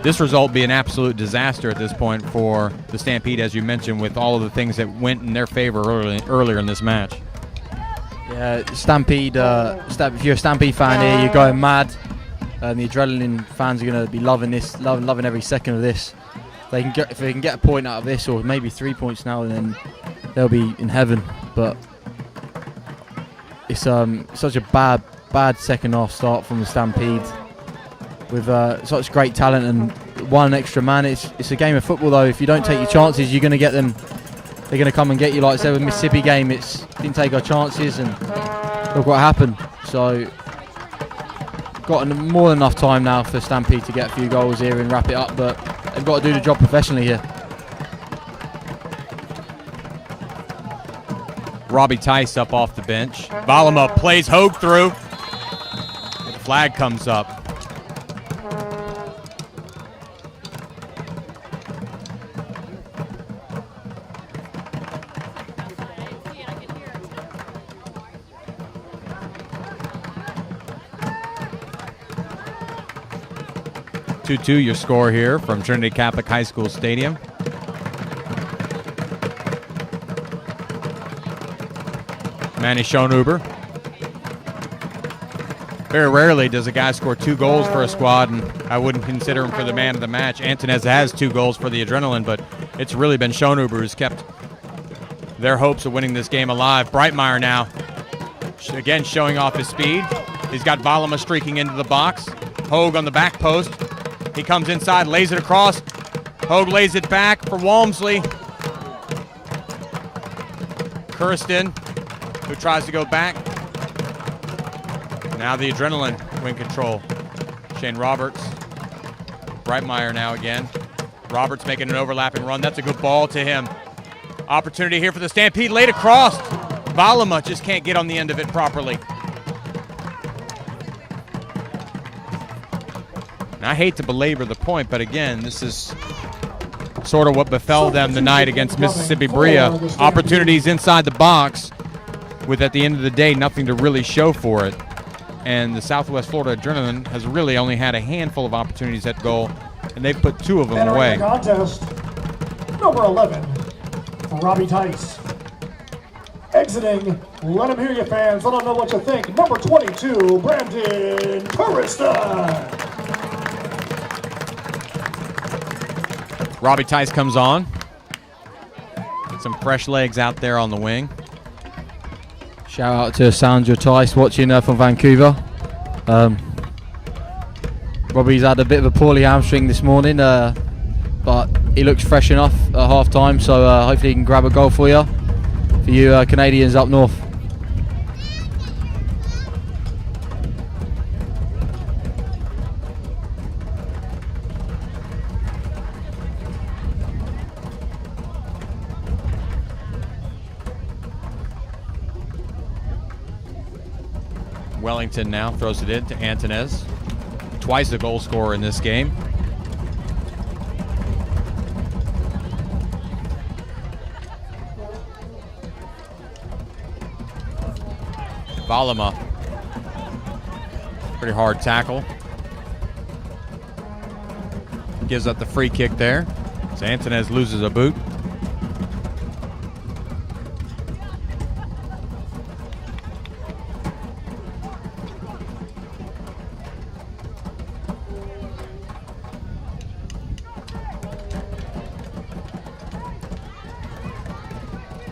This result be an absolute disaster at this point for the Stampede, as you mentioned, with all of the things that went in their favor earlier in this match. Yeah, Stampede. If you're a Stampede fan here, you're going mad. The Adrenaline fans are going to be loving this, loving every second of this. If they can get a point out of this, or maybe 3 points now, then they'll be in heaven. But it's such a bad second half start from the Stampede, with such great talent and one extra man. It's a game of football, though. If you don't take your chances, you're going to get them. They're going to come and get you. Like I said with Mississippi game, didn't take our chances, and look what happened. So got more than enough time now for Stampede to get a few goals here and wrap it up, but they've got to do the job professionally here. Robbie Tice up off the bench. Valama plays Hogue through. The flag comes up. Your score here from Trinity Catholic High School Stadium. Manny Schoenhuber. Very rarely does a guy score 2 goals for a squad, and I wouldn't consider him for the man of the match. Antunes has 2 goals for the Adrenaline, but it's really been Schoenhuber who's kept their hopes of winning this game alive. Breitmeyer now, again showing off his speed. He's got Valama streaking into the box. Hogue on the back post. He comes inside, lays it across. Hogue lays it back for Walmsley. Kirsten, who tries to go back. Now the Adrenaline win control. Shane Roberts. Breitmeyer now again. Roberts making an overlapping run. That's a good ball to him. Opportunity here for the Stampede. Laid across. Valama just can't get on the end of it properly. And I hate to belabor the point, but again, this is sort of what befell them tonight against Mississippi Bria. Opportunities inside the box with, at the end of the day, nothing to really show for it. And the Southwest Florida Adrenaline has really only had a handful of opportunities at goal, and they've put 2 of them away. The contest, number 11, Robbie Tice. Exiting, let him hear you, fans. Let him know what you think. Number 22, Brandon Turista. Robbie Tice comes on. Some fresh legs out there on the wing. Shout out to Sandra Tice watching from Vancouver. Robbie's had a bit of a poorly hamstring this morning, but he looks fresh enough at half time, so hopefully he can grab a goal for you Canadians up north. Wellington now throws it in to Antunes. Twice the goal scorer in this game. Valama. Pretty hard tackle. gives up the free kick there. So Antonez loses a boot.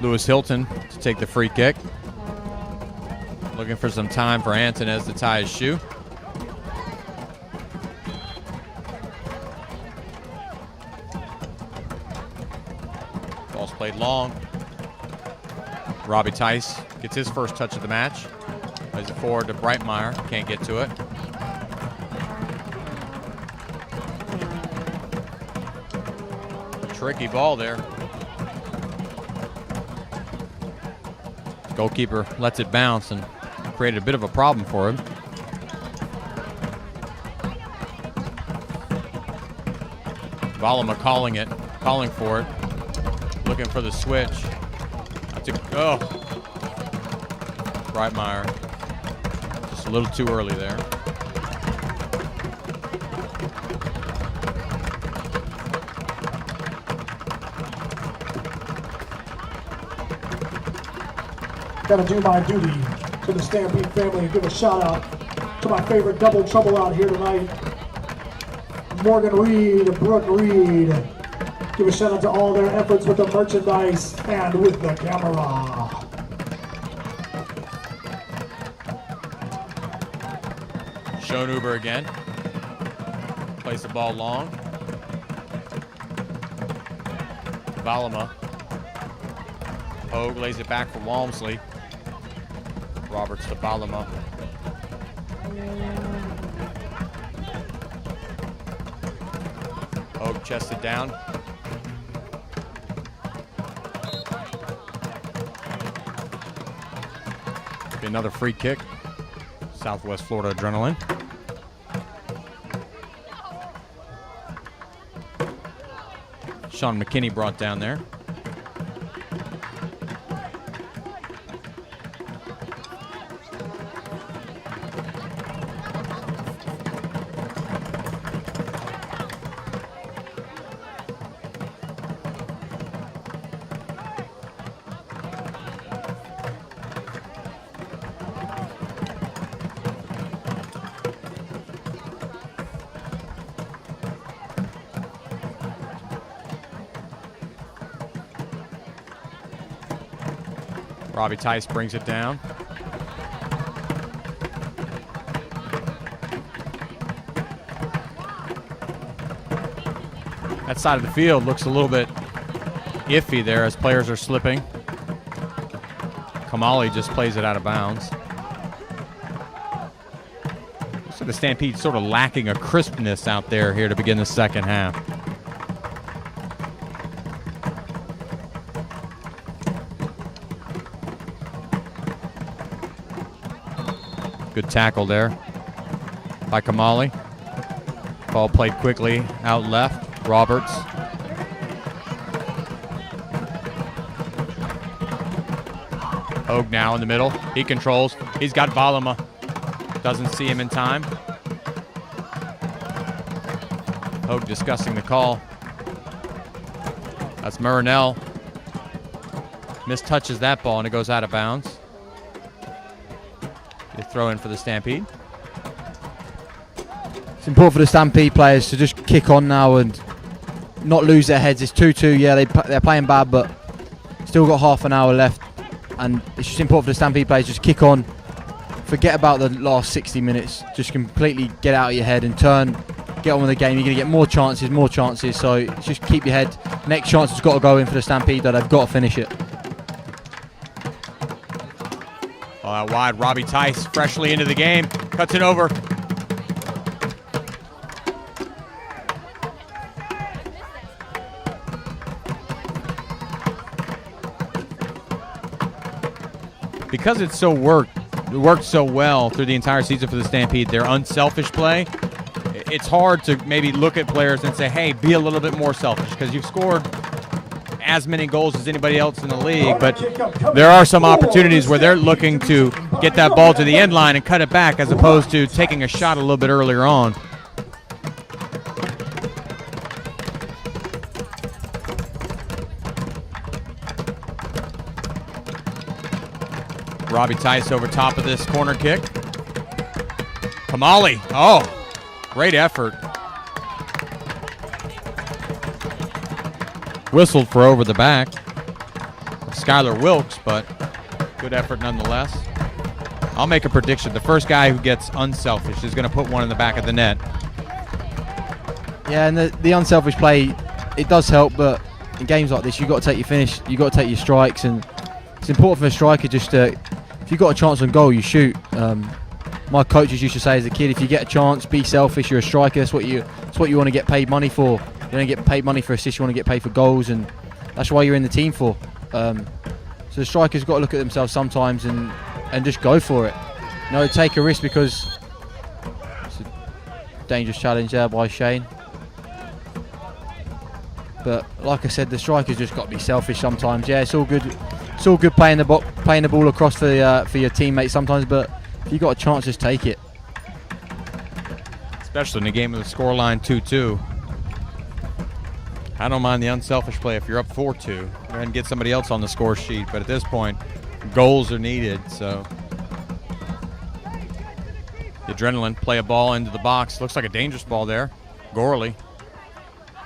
Lewis Hilton to take the free kick. Looking for some time for Antonez to tie his shoe. Ball's played long. Robbie Tice gets his first touch of the match. Plays it forward to Breitmeyer. Can't get to it. Tricky ball there. Goalkeeper lets it bounce and created a bit of a problem for him. Valama calling for it, looking for the switch. Breitmeyer, just a little too early there. Gotta do my duty to the Stampede family and give a shout out to my favorite double trouble out here tonight. Morgan Reed, Brooke Reed. Give a shout out to all their efforts with the merchandise and with the camera. Schoenuber again. Plays the ball long. Valama. Hogue lays it back for Walmsley. Roberts to Valama. Hogue chested down. Be another free kick. Southwest Florida Adrenaline. Sean McKinney brought down there. Robbie Tice brings it down. That side of the field looks a little bit iffy there as players are slipping. Kamali just plays it out of bounds. So the Stampede sort of lacking a crispness out there here to begin the second half. Good tackle there by Kamali. Ball played quickly out left. Roberts. Hogue now in the middle. He controls. He's got Valama. Doesn't see him in time. Hogue discussing the call. That's Murinell. Mistouches that ball and it goes out of bounds. Throw in for the Stampede. It's important for the Stampede players to just kick on now and not lose their heads. It's 2-2. Yeah, they're playing bad, but still got half an hour left. And it's just important for the Stampede players to just kick on. Forget about the last 60 minutes. Just completely get out of your head and get on with the game. You're going to get more chances. So just keep your head. Next chance has got to go in for the Stampede, though. They've got to finish it. Out wide, Robbie Tice freshly into the game, cuts it over. Because it worked so well through the entire season for the Stampede, their unselfish play, it's hard to maybe look at players and say, hey, be a little bit more selfish, because you've scored as many goals as anybody else in the league, but there are some opportunities where they're looking to get that ball to the end line and cut it back as opposed to taking a shot a little bit earlier on. Robbie Tice over top of this corner kick. Kamali. Oh, great effort. Whistled for over the back of Skylar Wilkes, but good effort nonetheless. I'll make a prediction. The first guy who gets unselfish is going to put one in the back of the net. Yeah, and the unselfish play, it does help, but in games like this, you've got to take your finish, you've got to take your strikes, and it's important for a striker just to, if you've got a chance on goal, you shoot. My coaches used to say as a kid, if you get a chance, be selfish, you're a striker, that's what you want to get paid money for. You don't get paid money for assists, you want to get paid for goals, and that's why you're in the team for. So the striker's got to look at themselves sometimes and just go for it. No, take a risk, because it's a dangerous challenge there by Shane. But like I said, the striker's just got to be selfish sometimes. Yeah, it's all good. It's all good playing the ball across for your teammates sometimes, but if you got a chance, just take it. Especially in a game with a scoreline 2-2. I don't mind the unselfish play if you're up 4-2. Go ahead and get somebody else on the score sheet. But at this point, goals are needed. So the adrenaline, play a ball into the box. Looks like a dangerous ball there. Gorley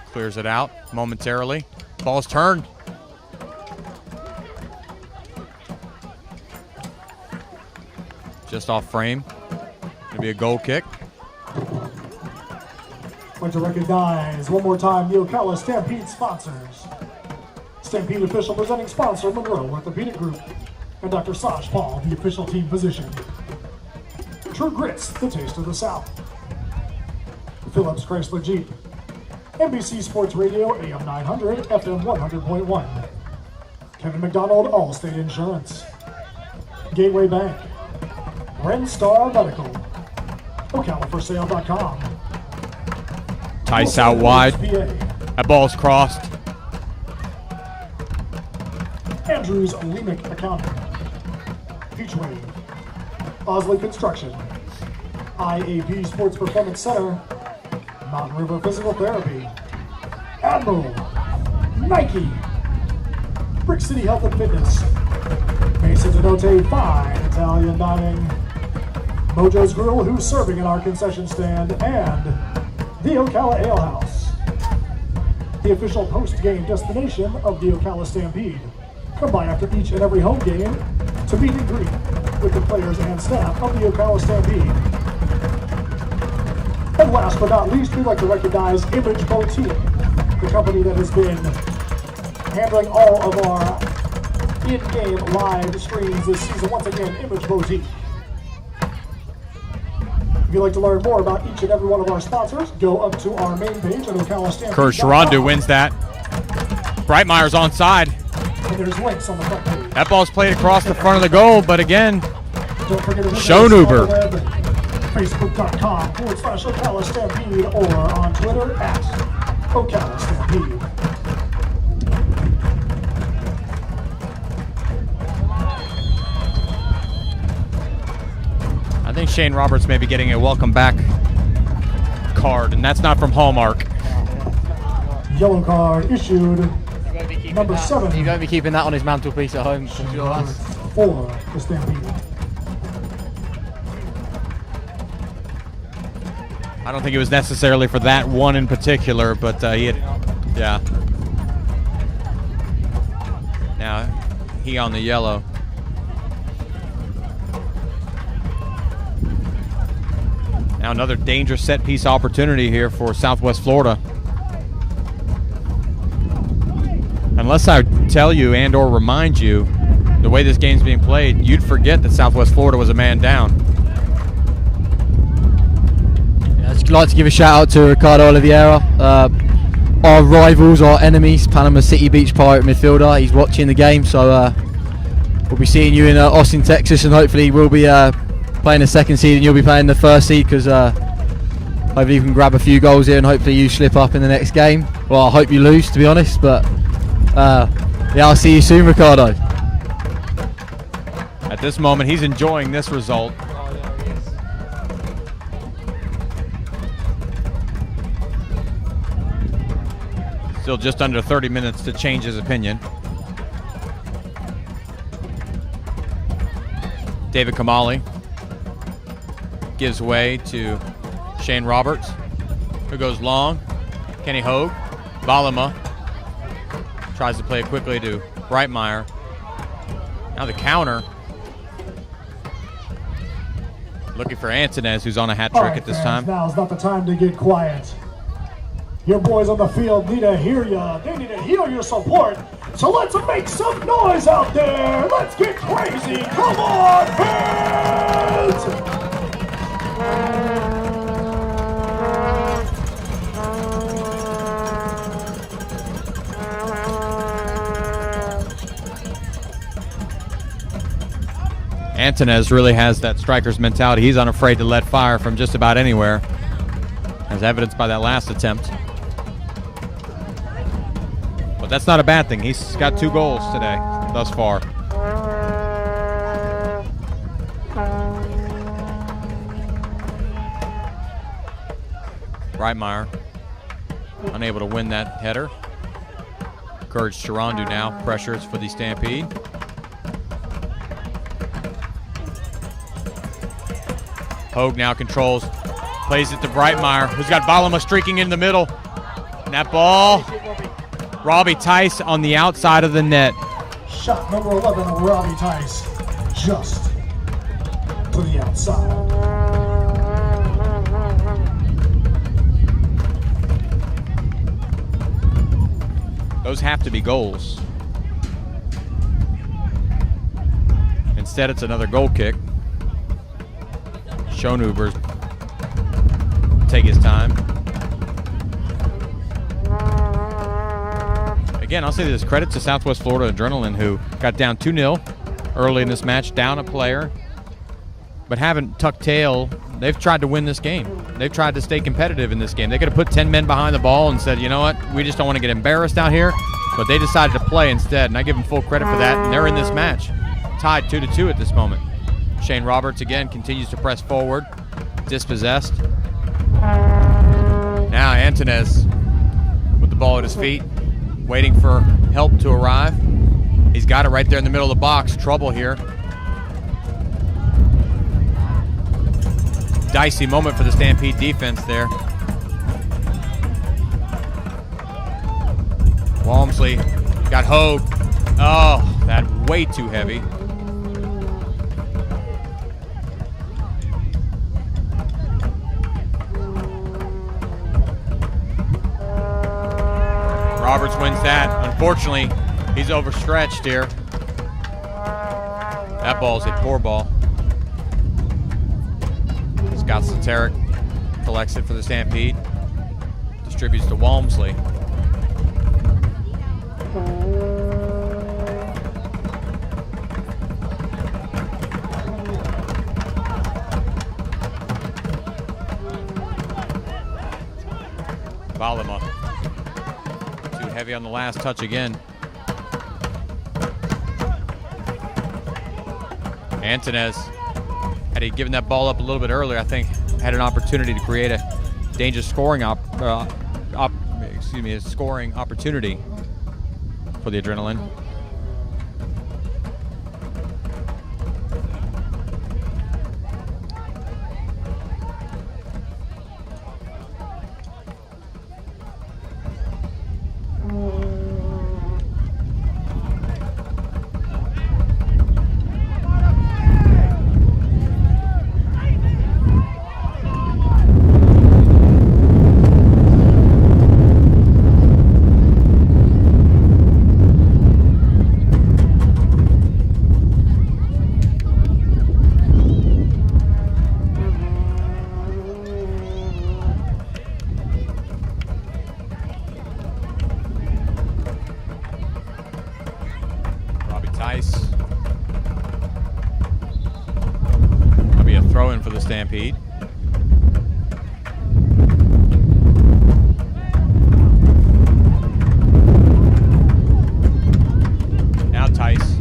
clears it out momentarily. Ball's turned. Just off frame. Gonna be a goal kick. I'd like to recognize one more time the Ocala Stampede sponsors. Stampede official presenting sponsor Monroe Orthopedic Group, and Dr. Saj Paul, the official team physician. True Grits, the taste of the South. Phillips Chrysler Jeep. NBC Sports Radio, AM 900, FM 100.1. Kevin McDonald, Allstate Insurance. Gateway Bank. Ren Star Medical. OcalaForSale.com. Tice out wide. That ball's crossed. Andrews Lemick Accounting. Peachwave. Osley Construction. IAP Sports Performance Center. Mountain River Physical Therapy. Admiral. Nike. Brick City Health and Fitness. Mesa Denote Fine Italian Dining. Mojo's Grill, who's serving in our concession stand, and the Ocala Ale House, the official post-game destination of the Ocala Stampede. Come by after each and every home game to meet and greet with the players and staff of the Ocala Stampede. And last but not least, we'd like to recognize Image Boutique, the company that has been handling all of our in-game live streams this season. Once again, Image Boutique. If you'd like to learn more about each and every one of our sponsors, go up to our main page at Ocala Stampede. Kurt Sharondu wins that. Breitmeyer's onside. And there's links on the front page. That ball's played across the front of the goal, but again, Don't forget to visit Schonuber. us on the web, Facebook.com/Ocala Stampede, or on Twitter at Ocala Stampede. I think Shane Roberts may be getting a welcome back card, and that's not from Hallmark. Yellow card issued. Number 7. He's going to be keeping that on his mantelpiece at home. For the Stampede. I don't think it was necessarily for that one in particular, but he had, yeah. Now, he on the yellow. Now another dangerous set piece opportunity here for Southwest Florida. Unless I tell you and or remind you the way this game's being played, you'd forget that Southwest Florida was a man down. Yeah, I'd like to give a shout out to Ricardo Oliveira, our rivals, our enemies, Panama City Beach Pirate midfielder. He's watching the game, so we'll be seeing you in Austin, Texas, and hopefully we'll be playing the second seed and you'll be playing the first seed, because hopefully you can grab a few goals here and hopefully you slip up in the next game. Well, I hope you lose, to be honest, but yeah, I'll see you soon, Ricardo. At this moment, he's enjoying this result. Still just under 30 minutes to change his opinion. David Kamali gives way to Shane Roberts, who goes long. Kenny Hogue. Valima tries to play it quickly to Breitmeyer. Now the counter. Looking for Antonez, who's on a hat trick at this time. Now's not the time to get quiet. Your boys on the field need to hear you. They need to hear your support. So let's make some noise out there. Let's get crazy. Come on, fans! Antonez really has that striker's mentality. He's unafraid to let fire from just about anywhere, as evidenced by that last attempt. But that's not a bad thing. He's got 2 goals today, thus far. Breitmeyer unable to win that header. Courage Chirandu now pressures for the Stampede. Hogue now controls, plays it to Breitmeyer, who's got Valima streaking in the middle. And that ball, Robbie Tice on the outside of the net. Shot number 11 of Robbie Tice, just to the outside. Those have to be goals. Instead, it's another goal kick. Schoenhuber take his time. Again, I'll say this, credit to Southwest Florida Adrenaline, who got down 2-0 early in this match, down a player, but haven't tucked tail. They've tried to win this game. They've tried to stay competitive in this game. They could have put 10 men behind the ball and said, you know what, we just don't want to get embarrassed out here, but they decided to play instead, and I give them full credit for that, and they're in this match, tied 2-2 at this moment. Shane Roberts again continues to press forward, dispossessed. Now Antonez with the ball at his feet, waiting for help to arrive. He's got it right there in the middle of the box. Trouble here. Dicey moment for the Stampede defense there. Walmsley got Hogue. Oh, that way too heavy. Roberts wins that. Unfortunately, he's overstretched here. That ball's a poor ball. Scott Soteric collects it for the Stampede. Distributes to Walmsley. Valima. Too heavy on the last touch again. Antonez, had he given that ball up a little bit earlier, I think had an opportunity to create a dangerous scoring scoring opportunity for the Adrenaline. That'll be a throw-in for the Stampede. Now Tice.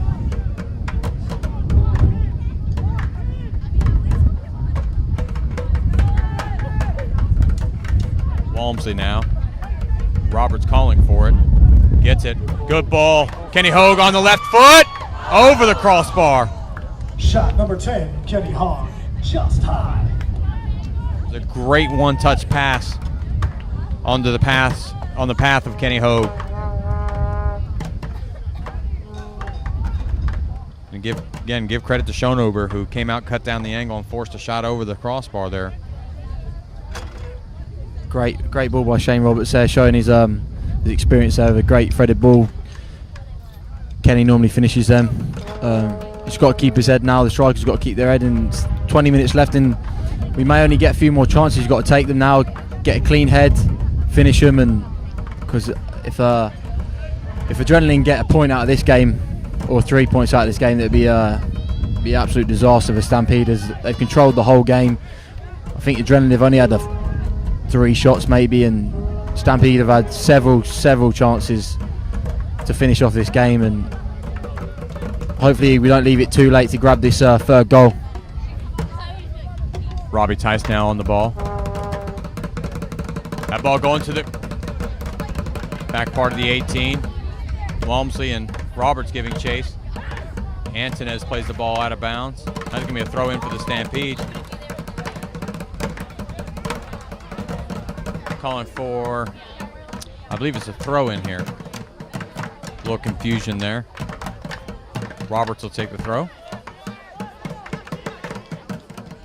Walmsley now. Roberts calling for it. Gets it. Good ball. Kenny Hogue on the left foot. Over the crossbar. Shot number 10, Kenny Hogg, just high. The great one-touch pass on the path of Kenny Hogue. And give credit to Schonober, who came out, cut down the angle, and forced a shot over the crossbar there. Great ball by Shane Roberts there, showing his experience there with a great threaded ball. Kenny normally finishes them. He's got to keep his head now. The striker's got to keep their head, and 20 minutes left, and we may only get a few more chances. He's got to take them now, get a clean head, finish them, and because if Adrenaline get a point out of this game, or 3 points out of this game, that'd be an absolute disaster for Stampeders. They've controlled the whole game. I think Adrenaline have only had 3 shots maybe, and Stampede have had several chances to finish off this game, and hopefully we don't leave it too late to grab this third goal. Robbie Tice now on the ball. That ball going to the back part of the 18. Walmsley and Roberts giving chase. Antonez plays the ball out of bounds. That's going to be a throw in for the Stampede. Calling for, I believe it's a throw in here. A little confusion there. Roberts will take the throw.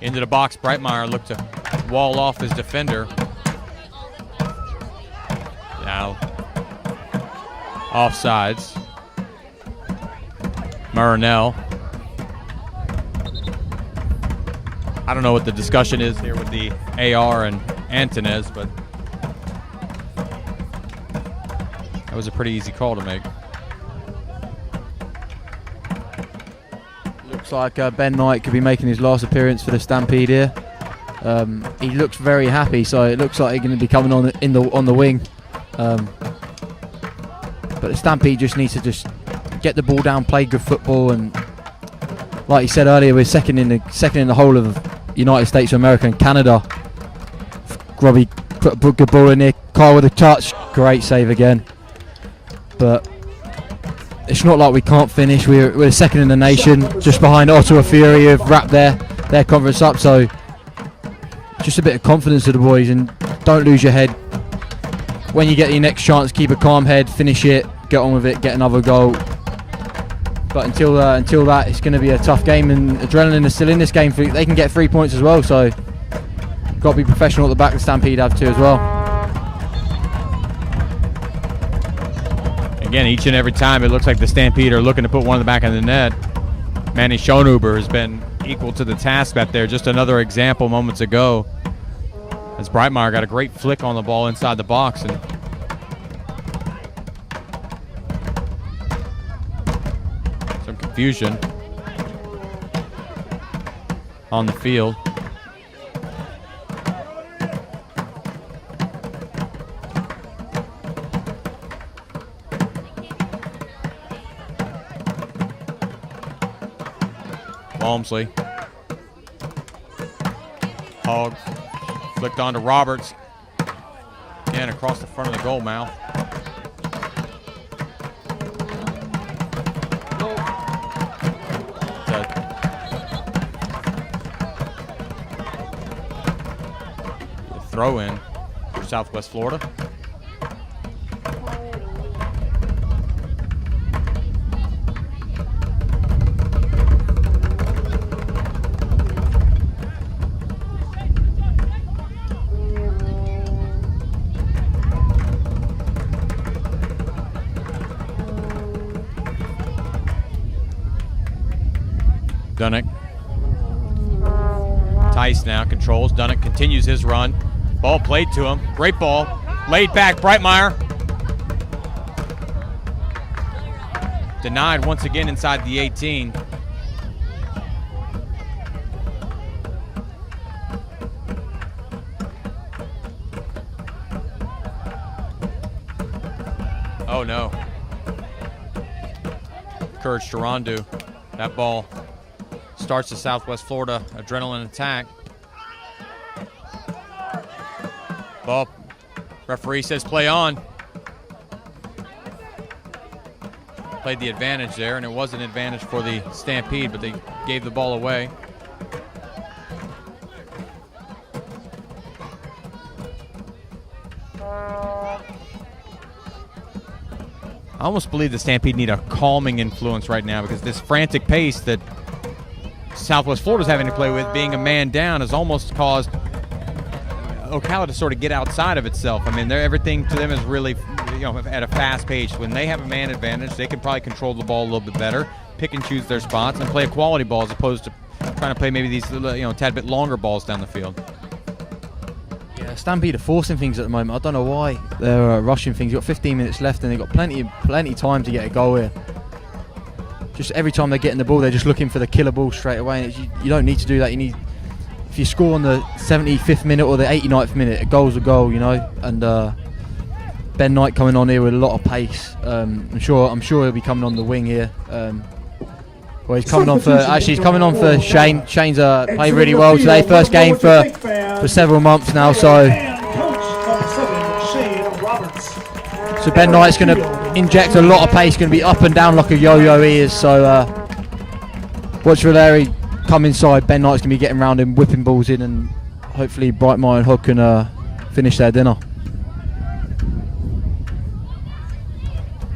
Into the box, Breitmeyer looked to wall off his defender. Now, offsides. Marinell. I don't know what the discussion is here with the AR and Antonez, but that was a pretty easy call to make. Looks like Ben Knight could be making his last appearance for the Stampede here. He looks very happy, so it looks like he's going to be coming on the wing. But the Stampede just needs to get the ball down, play good football, and like you said earlier, we're second in the whole of United States of America and Canada. Robbie put a good ball in there. Kyle with a touch, great save again. But it's not like we can't finish. We're second in the nation, just behind Ottawa Fury, who've wrapped their conference up. So just a bit of confidence to the boys, and don't lose your head. When you get your next chance, keep a calm head, finish it, get on with it, get another goal. But until that, it's going to be a tough game, and Adrenaline is still in this game. They can get 3 points as well, so got to be professional at the back. The Stampede have to as well. Again, each and every time it looks like the Stampede are looking to put one in the back of the net. Manny Schoenhuber has been equal to the task back there. Just another example moments ago, as Breitmeyer got a great flick on the ball inside the box, and some confusion on the field. Walmsley. Hogg flicked on to Roberts. Again, across the front of the goal mouth. The throw in for Southwest Florida. Dunnick. Tice now controls. Dunnick continues his run. Ball played to him. Great ball. Laid back. Breitmeyer. Denied once again inside the 18. Oh no. Courage Tarandu. That ball starts the Southwest Florida Adrenaline attack. Ball. Referee says play on. Played the advantage there, and it was an advantage for the Stampede, but they gave the ball away. I almost believe the Stampede need a calming influence right now, because this frantic pace that Southwest Florida's having to play with, being a man down, has almost caused Ocala to sort of get outside of itself. I mean, everything to them is really, at a fast pace. When they have a man advantage, they can probably control the ball a little bit better, pick and choose their spots, and play a quality ball as opposed to trying to play maybe these, tad bit longer balls down the field. Yeah, Stampede are forcing things at the moment. I don't know why they're rushing things. You've got 15 minutes left, and they've got plenty time to get a goal here. Just every time they're getting the ball, they're just looking for the killer ball straight away. And you don't need to do that. If you score on the 75th minute or the 89th minute, a goal's a goal, And Ben Knight coming on here with a lot of pace. I'm sure he'll be coming on the wing here. Well, he's coming on for Shane. Shane's played really well today. First game for several months now. So Ben Knight's going to inject a lot of pace. Going to be up and down like a yo-yo he is. So watch Valeri come inside. Ben Knight's going to be getting around him, whipping balls in, and hopefully Brightmire and Hogg can finish their dinner.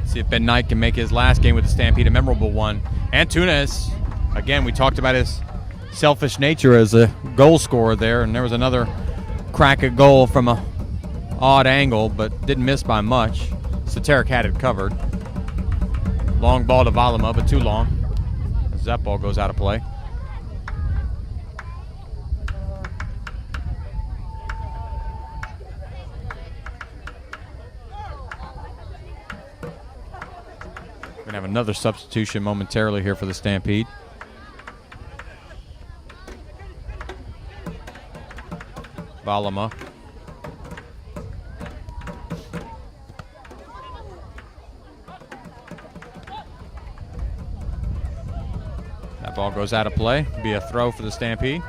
See if Ben Knight can make his last game with the Stampede a memorable one. Antunes, again, we talked about his selfish nature as a goal scorer there, and there was another crack at goal from a odd angle, but didn't miss by much. Soteric had it covered. Long ball to Valima, but too long. As that ball goes out of play. We're going to have another substitution momentarily here for the Stampede. Valima. That ball goes out of play. Be a throw for the Stampede.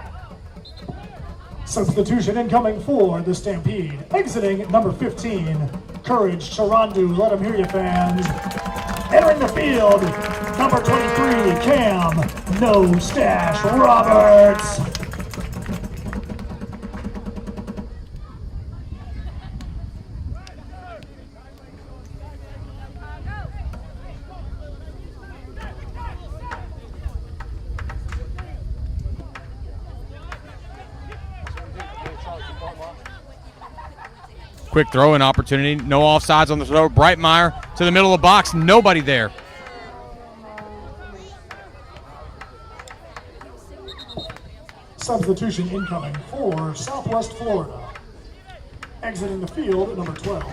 Substitution incoming for the Stampede. Exiting number 15, Courage Charandu. Let them hear you, fans. Entering the field, number 23, Cam No Stash Roberts. Quick throw-in opportunity. No offsides on the throw. Brightmire to the middle of the box. Nobody there. Substitution incoming for Southwest Florida. Exiting the field at number 12.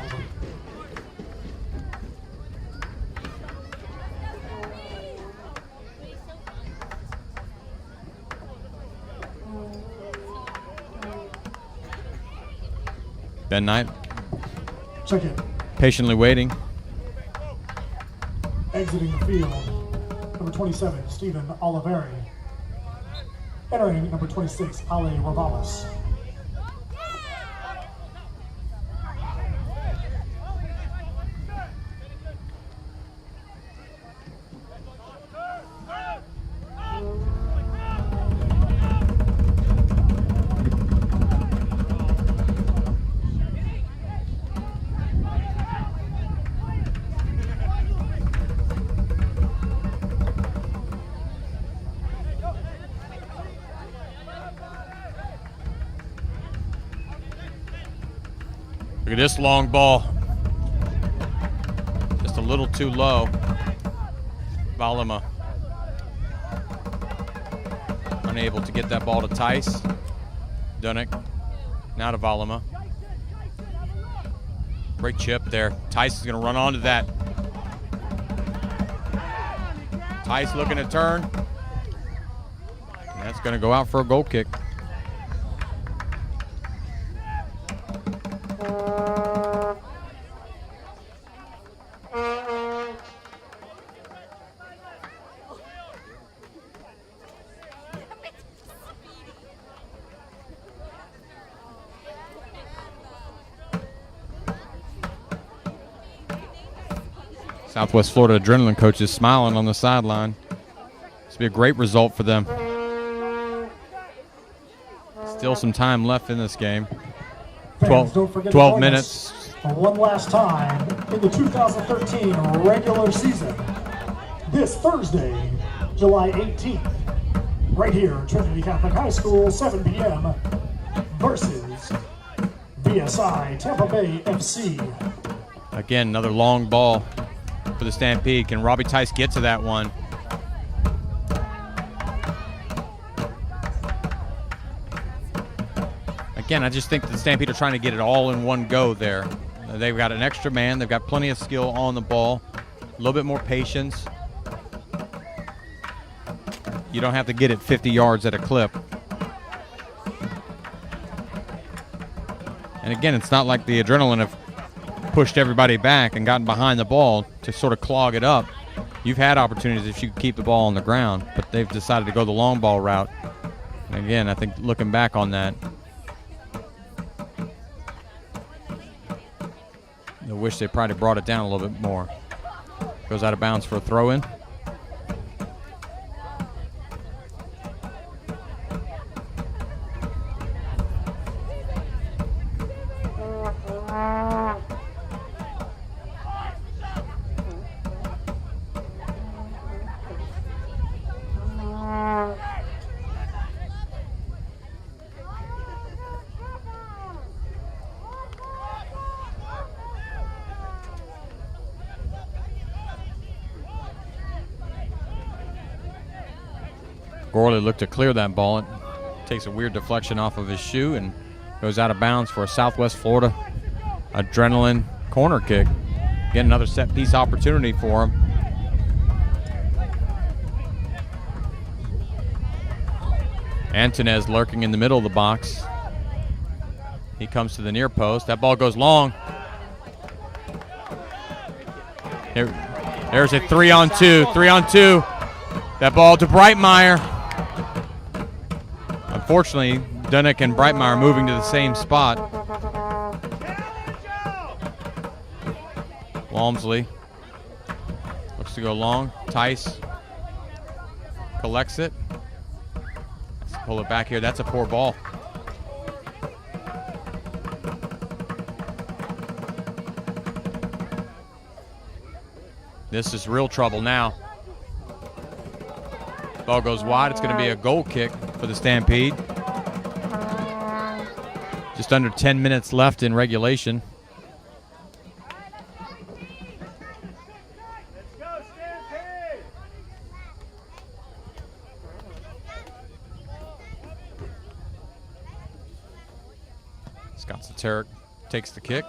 Ben Knight. Check it. Patiently waiting. Exiting the field, number 27, Stephen Oliveri. Entering number 26, Ale Ravalis. Look at this long ball. Just a little too low. Valima unable to get that ball to Tice. Dunick now to Valima. Great chip there. Tice is going to run onto that. Tice looking to turn. And that's going to go out for a goal kick. Southwest Florida adrenaline coach is smiling on the sideline. He's be a great result for them. Still some time left in this game. Fans, don't forget to 12 join minutes. us for one last time in the 2013 regular season. This Thursday, July 18th, right here at Trinity Catholic High School, 7 p.m. versus VSI Tampa Bay FC. Again, another long ball for the Stampede. Can Robbie Tice get to that one? Again, I just think the Stampede are trying to get it all in one go there. They've got an extra man. They've got plenty of skill on the ball. A little bit more patience. You don't have to get it 50 yards at a clip. And again, it's not like the Adrenaline have pushed everybody back and gotten behind the ball to sort of clog it up. You've had opportunities if you keep the ball on the ground, but they've decided to go the long ball route. And again, I think looking back on that, I wish they probably brought it down a little bit more. Goes out of bounds for a throw-in. Gorley looked to clear that ball. It takes a weird deflection off of his shoe and goes out of bounds for a Southwest Florida Adrenaline corner kick. Again, another set piece opportunity for him. Antonez lurking in the middle of the box. He comes to the near post. That ball goes long. There's a 3-on-2. 3-on-2. That ball to Breitmeyer. Unfortunately, Dunnick and Breitmeyer moving to the same spot. Walmsley looks to go long. Tice collects it. Let's pull it back here. That's a poor ball. This is real trouble now. Ball goes wide. It's going to be a goal kick for the Stampede. Just under 10 minutes left in regulation. Let's go, Stampede! Scott Soteric takes the kick.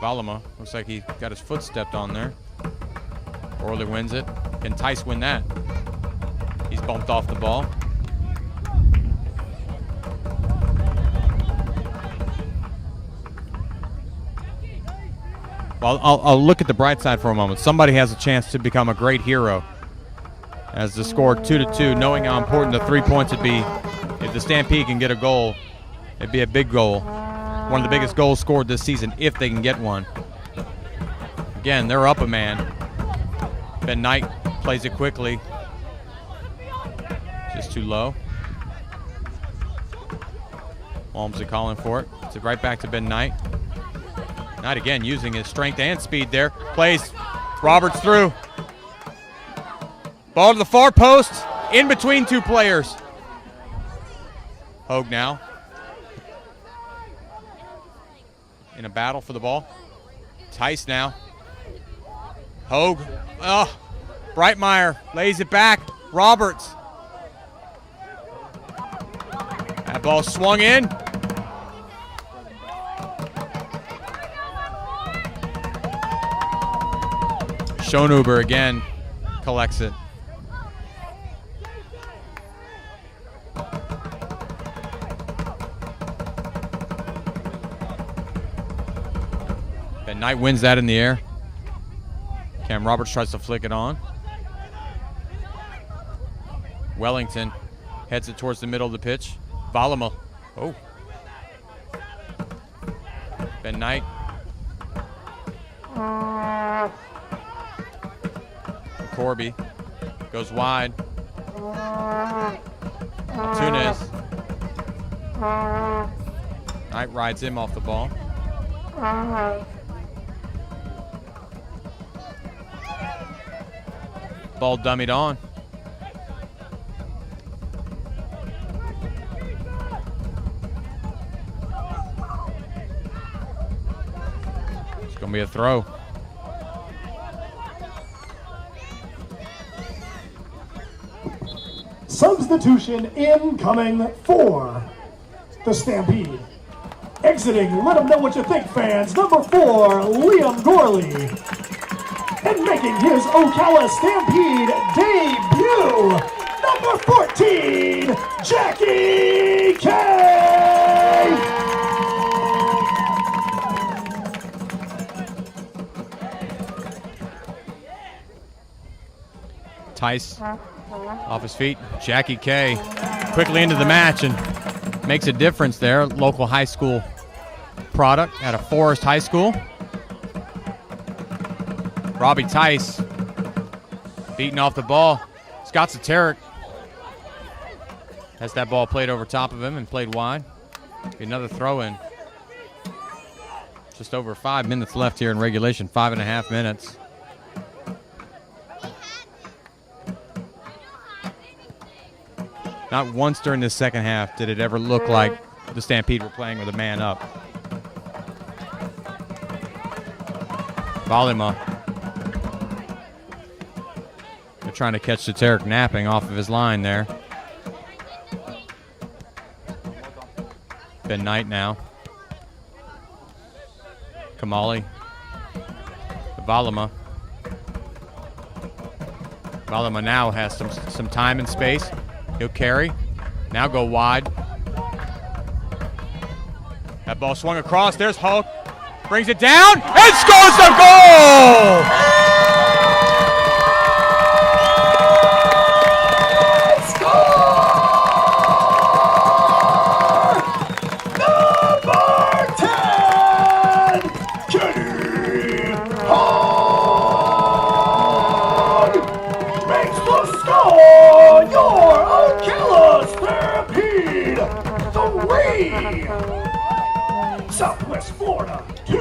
Valama looks like he got his foot stepped on there. Orley wins it. Can Tice win that? He's bumped off the ball. Well, I'll look at the bright side for a moment. Somebody has a chance to become a great hero. As the score 2-2, knowing how important the 3 points would be. If the Stampede can get a goal, it'd be a big goal. One of the biggest goals scored this season if they can get one. Again, they're up a man. Ben Knight plays it quickly. Just too low. Walmsley calling for it. It's right back to Ben Knight. Knight again using his strength and speed there. Plays Roberts through. Ball to the far post. In between two players. Hogue now. In a battle for the ball. Tice now. Hogue. Oh, Breitmeyer lays it back. Roberts. That ball swung in. Schoenhuber again collects it. Ben Knight wins that in the air. Cam Roberts tries to flick it on. Wellington heads it towards the middle of the pitch. Valama. Oh. Ben Knight. Corby. Goes wide. Tunes. Knight rides him off the ball. Ball dummied on. It's going to be a throw. Substitution incoming for the Stampede. Exiting, let them know what you think, fans. Number 4, Liam Gorley. And making his Ocala Stampede debut, number 14, Jackie K. Tice off his feet. Jackie K quickly into the match and makes a difference there. Local high school product out of Forest High School. Robbie Tice beating off the ball. Scott Soteric has that ball played over top of him and played wide. Another throw in. Just over 5 minutes left here in regulation, 5.5 minutes. Not once during the second half did it ever look like the Stampede were playing with a man up. Valima. They're trying to catch Soteric napping off of his line there. Ben Knight now. Kamali. Valima. Valima now has some time and space. He'll carry. Now go wide. That ball swung across. There's Hulk. Brings it down and scores the goal! Number 10, Kenny Hogg makes the score. Your Ocala Stampede 3, Southwest Florida 2.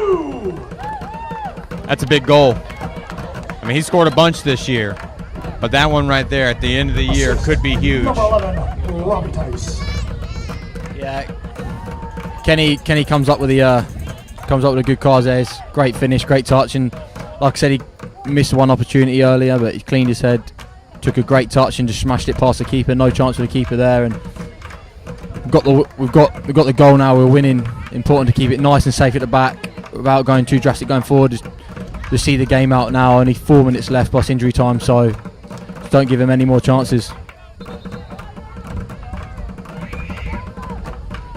That's a big goal. I mean, he scored a bunch this year, but that one right there at the end of the year could be huge. Number 11, Robbie Tice. Yeah, Kenny comes up with a good cause there. It's great finish, great touch, and like I said, he missed one opportunity earlier, but he cleaned his head, took a great touch, and just smashed it past the keeper. No chance for the keeper there, and we've got the goal now. We're winning. Important to keep it nice and safe at the back without going too drastic going forward. Just see the game out now. Only 4 minutes left plus injury time, so don't give him any more chances.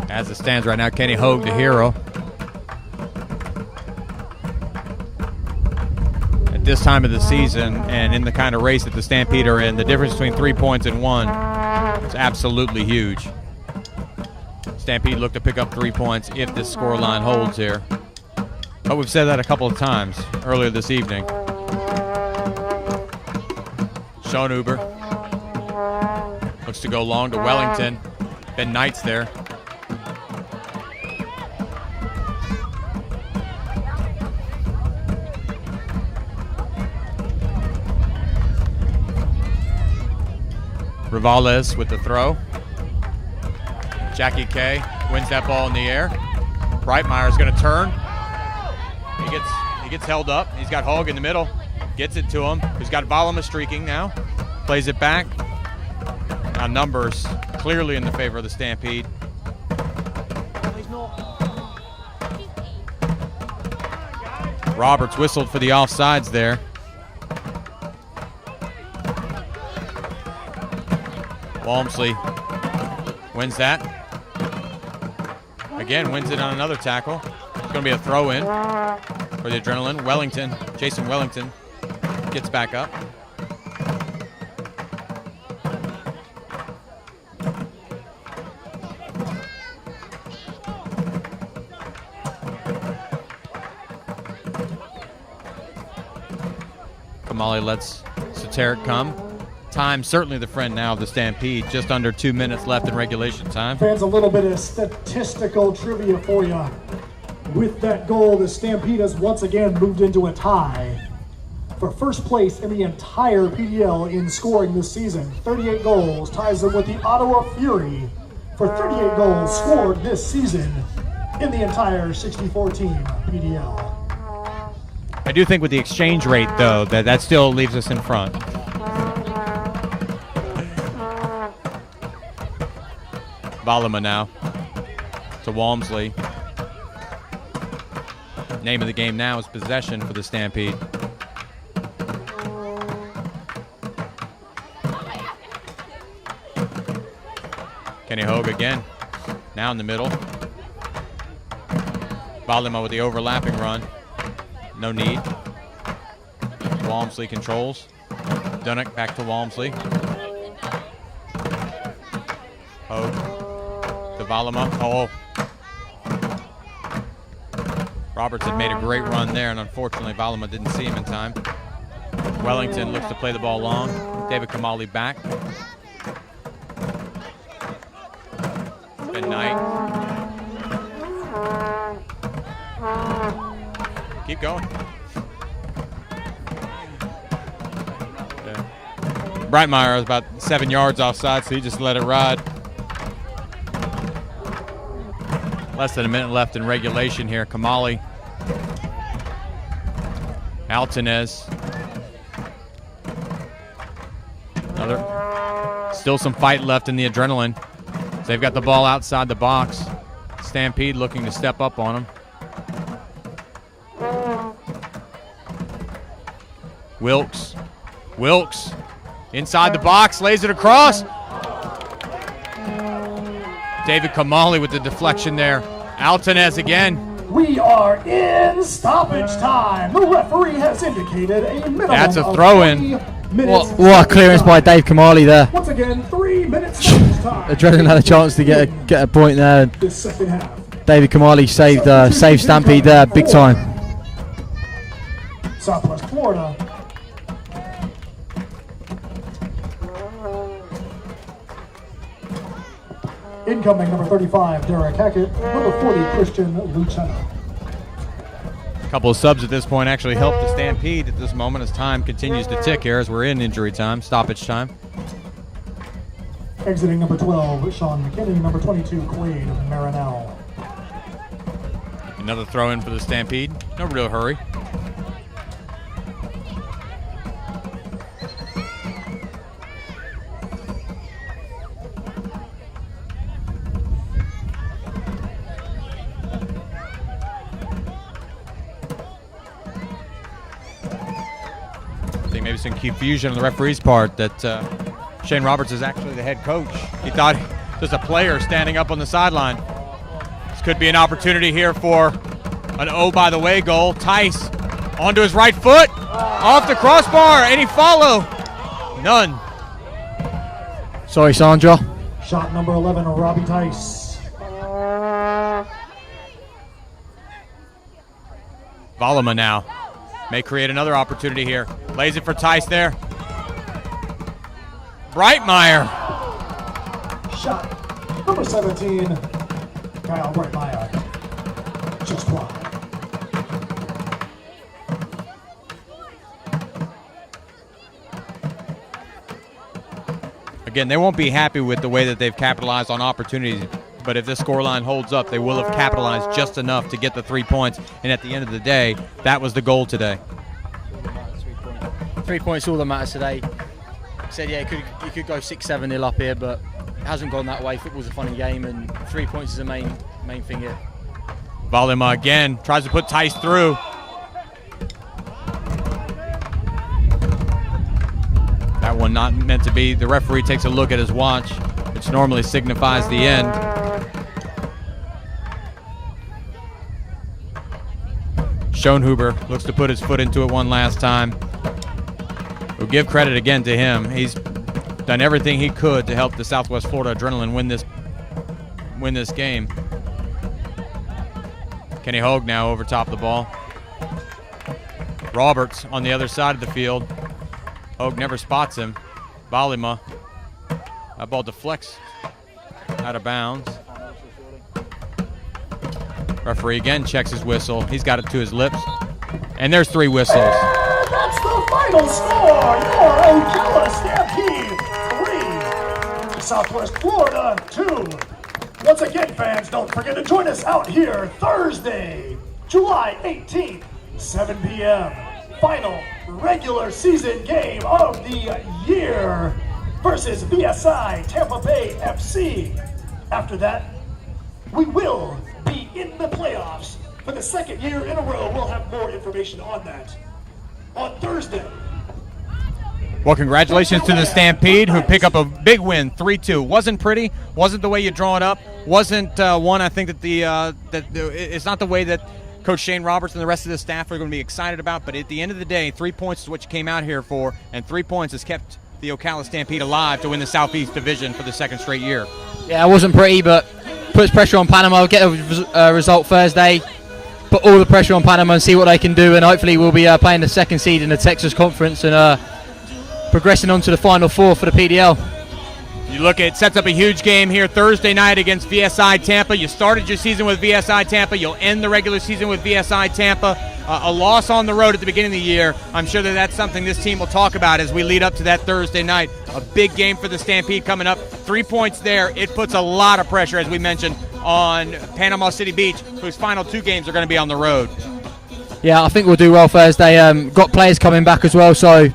As it stands right now, Kenny Hogue, the hero. At this time of the season and in the kind of race that the Stampede are in, the difference between 3 points and 1 is absolutely huge. Stampede look to pick up 3 points if this scoreline holds here. But we've said that a couple of times earlier this evening. Schoenhuber looks to go long to Wellington. Ben Knight's there. Rivales with the throw. Jackie K wins that ball in the air. Breitmeyer's going to turn. He gets held up. He's got Hogg in the middle. Gets it to him. He's got Valima streaking now. Plays it back. Now numbers clearly in the favor of the Stampede. Roberts whistled for the offsides there. Walmsley wins that. Again, wins it on another tackle. It's going to be a throw-in for the Adrenaline. Wellington, Jason Wellington, gets back up. Kamali lets tear it come. Time certainly the friend now of the Stampede. Just under 2 minutes left in regulation time. Fans, a little bit of statistical trivia for you. With that goal, the Stampede has once again moved into a tie for first place in the entire PDL in scoring this season. 38 goals ties them with the Ottawa Fury for 38 goals scored this season in the entire 64-team PDL. I do think with the exchange rate, though, that still leaves us in front. Valima now to Walmsley. Name of the game now is possession for the Stampede. Kenny Hogue again, now in the middle. Valima with the overlapping run. No need. Walmsley controls. Dunnock back to Walmsley. Hogue to Valima. Oh. Roberts had made a great run there, and unfortunately Valima didn't see him in time. Wellington looks to play the ball long. David Kamali back. Ben Knight. Keep going. Yeah. Breitmeyer was about 7 yards offside, so he just let it ride. Less than a minute left in regulation here. Kamali. Altanez. Still some fight left in the adrenaline. So they've got the ball outside the box. Stampede looking to step up on them. Wilkes. Wilkes inside the box, lays it across. David Kamali with the deflection there. Altanez again. We are in stoppage time. The referee has indicated a minimum That's a of throw-in. 3 minutes. What a clearance by Dave Kamali there. Once again, 3 minutes stoppage time. Adrenaline had a chance to get a point there. This second half. David Kamali saved Stampede there big time. Southwest Florida. Incoming number 35, Derek Hackett. Number 40, Christian Lucena. A couple of subs at this point actually help the Stampede at this moment as time continues to tick here as we're in injury time, stoppage time. Exiting number 12, Sean McKinney. Number 22, Quade Marinell. Another throw in for the Stampede. No real hurry. Maybe some confusion on the referee's part that Shane Roberts is actually the head coach. He thought there's a player standing up on the sideline. This could be an opportunity here for an oh by the way goal. Tice onto his right foot, off the crossbar. Any follow? None. Sorry, Sandra. Shot number 11, Robbie Tice. Valima now may create another opportunity here. Lays it for Tice there. Breitmeyer. Shot number 17, Kyle Breitmeyer. Just wide. Again, they won't be happy with the way that they've capitalized on opportunities, but if this scoreline holds up, they will have capitalized just enough to get the 3 points. And at the end of the day, that was the goal today. 3 points all that matters today. Said, yeah, you could go 6-7-0 up here, but it hasn't gone that way. Football's a funny game, and 3 points is the main thing here. Valima again tries to put Tice through. That one not meant to be. The referee takes a look at his watch, which normally signifies the end. Schoenhuber looks to put his foot into it one last time. We'll give credit again to him. He's done everything he could to help the Southwest Florida Adrenaline win this game. Kenny Hogue now over top of the ball. Roberts on the other side of the field. Hogue never spots him. Balima. That ball deflects out of bounds. Referee again checks his whistle. He's got it to his lips. And there's 3 whistles. And that's the final score. Your Ocala Stampede 3, Southwest Florida 2. Once again, fans, don't forget to join us out here Thursday, July 18th, 7 p.m. Final regular season game of the year versus VSI Tampa Bay FC. After that, we will be in the playoffs for the 2nd year in a row. We'll have more information on that on Thursday. Well, congratulations to the Stampede, who pick up a big win, 3-2. Wasn't pretty, wasn't the way you draw it up, wasn't one I think that it's not the way that Coach Shane Roberts and the rest of the staff are going to be excited about, but at the end of the day, 3 points is what you came out here for, and 3 points has kept the Ocala Stampede alive to win the Southeast Division for the 2nd straight year. Yeah, it wasn't pretty, but puts pressure on Panama. Get a result Thursday, put all the pressure on Panama and see what they can do, and hopefully we'll be playing the 2nd seed in the Texas Conference and progressing on to the Final 4 for the PDL. You look at, sets up a huge game here Thursday night against VSI Tampa. You started your season with VSI Tampa. You'll end the regular season with VSI Tampa. A loss on the road at the beginning of the year. I'm sure that that's something this team will talk about as we lead up to that Thursday night. A big game for the Stampede coming up. 3 points there. It puts a lot of pressure, as we mentioned, on Panama City Beach, whose final 2 games are going to be on the road. Yeah, I think we'll do well Thursday. Got players coming back as well, so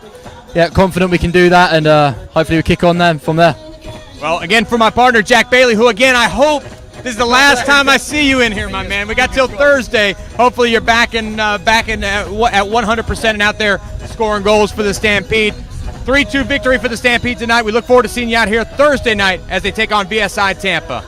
yeah, confident we can do that, and hopefully we kick on them from there. Well, again, for my partner, Jack Bailey, who, again, I hope this is the last time I see you in here, my man. We got till Thursday. Hopefully you're back at 100% and out there scoring goals for the Stampede. 3-2 victory for the Stampede tonight. We look forward to seeing you out here Thursday night as they take on VSI Tampa.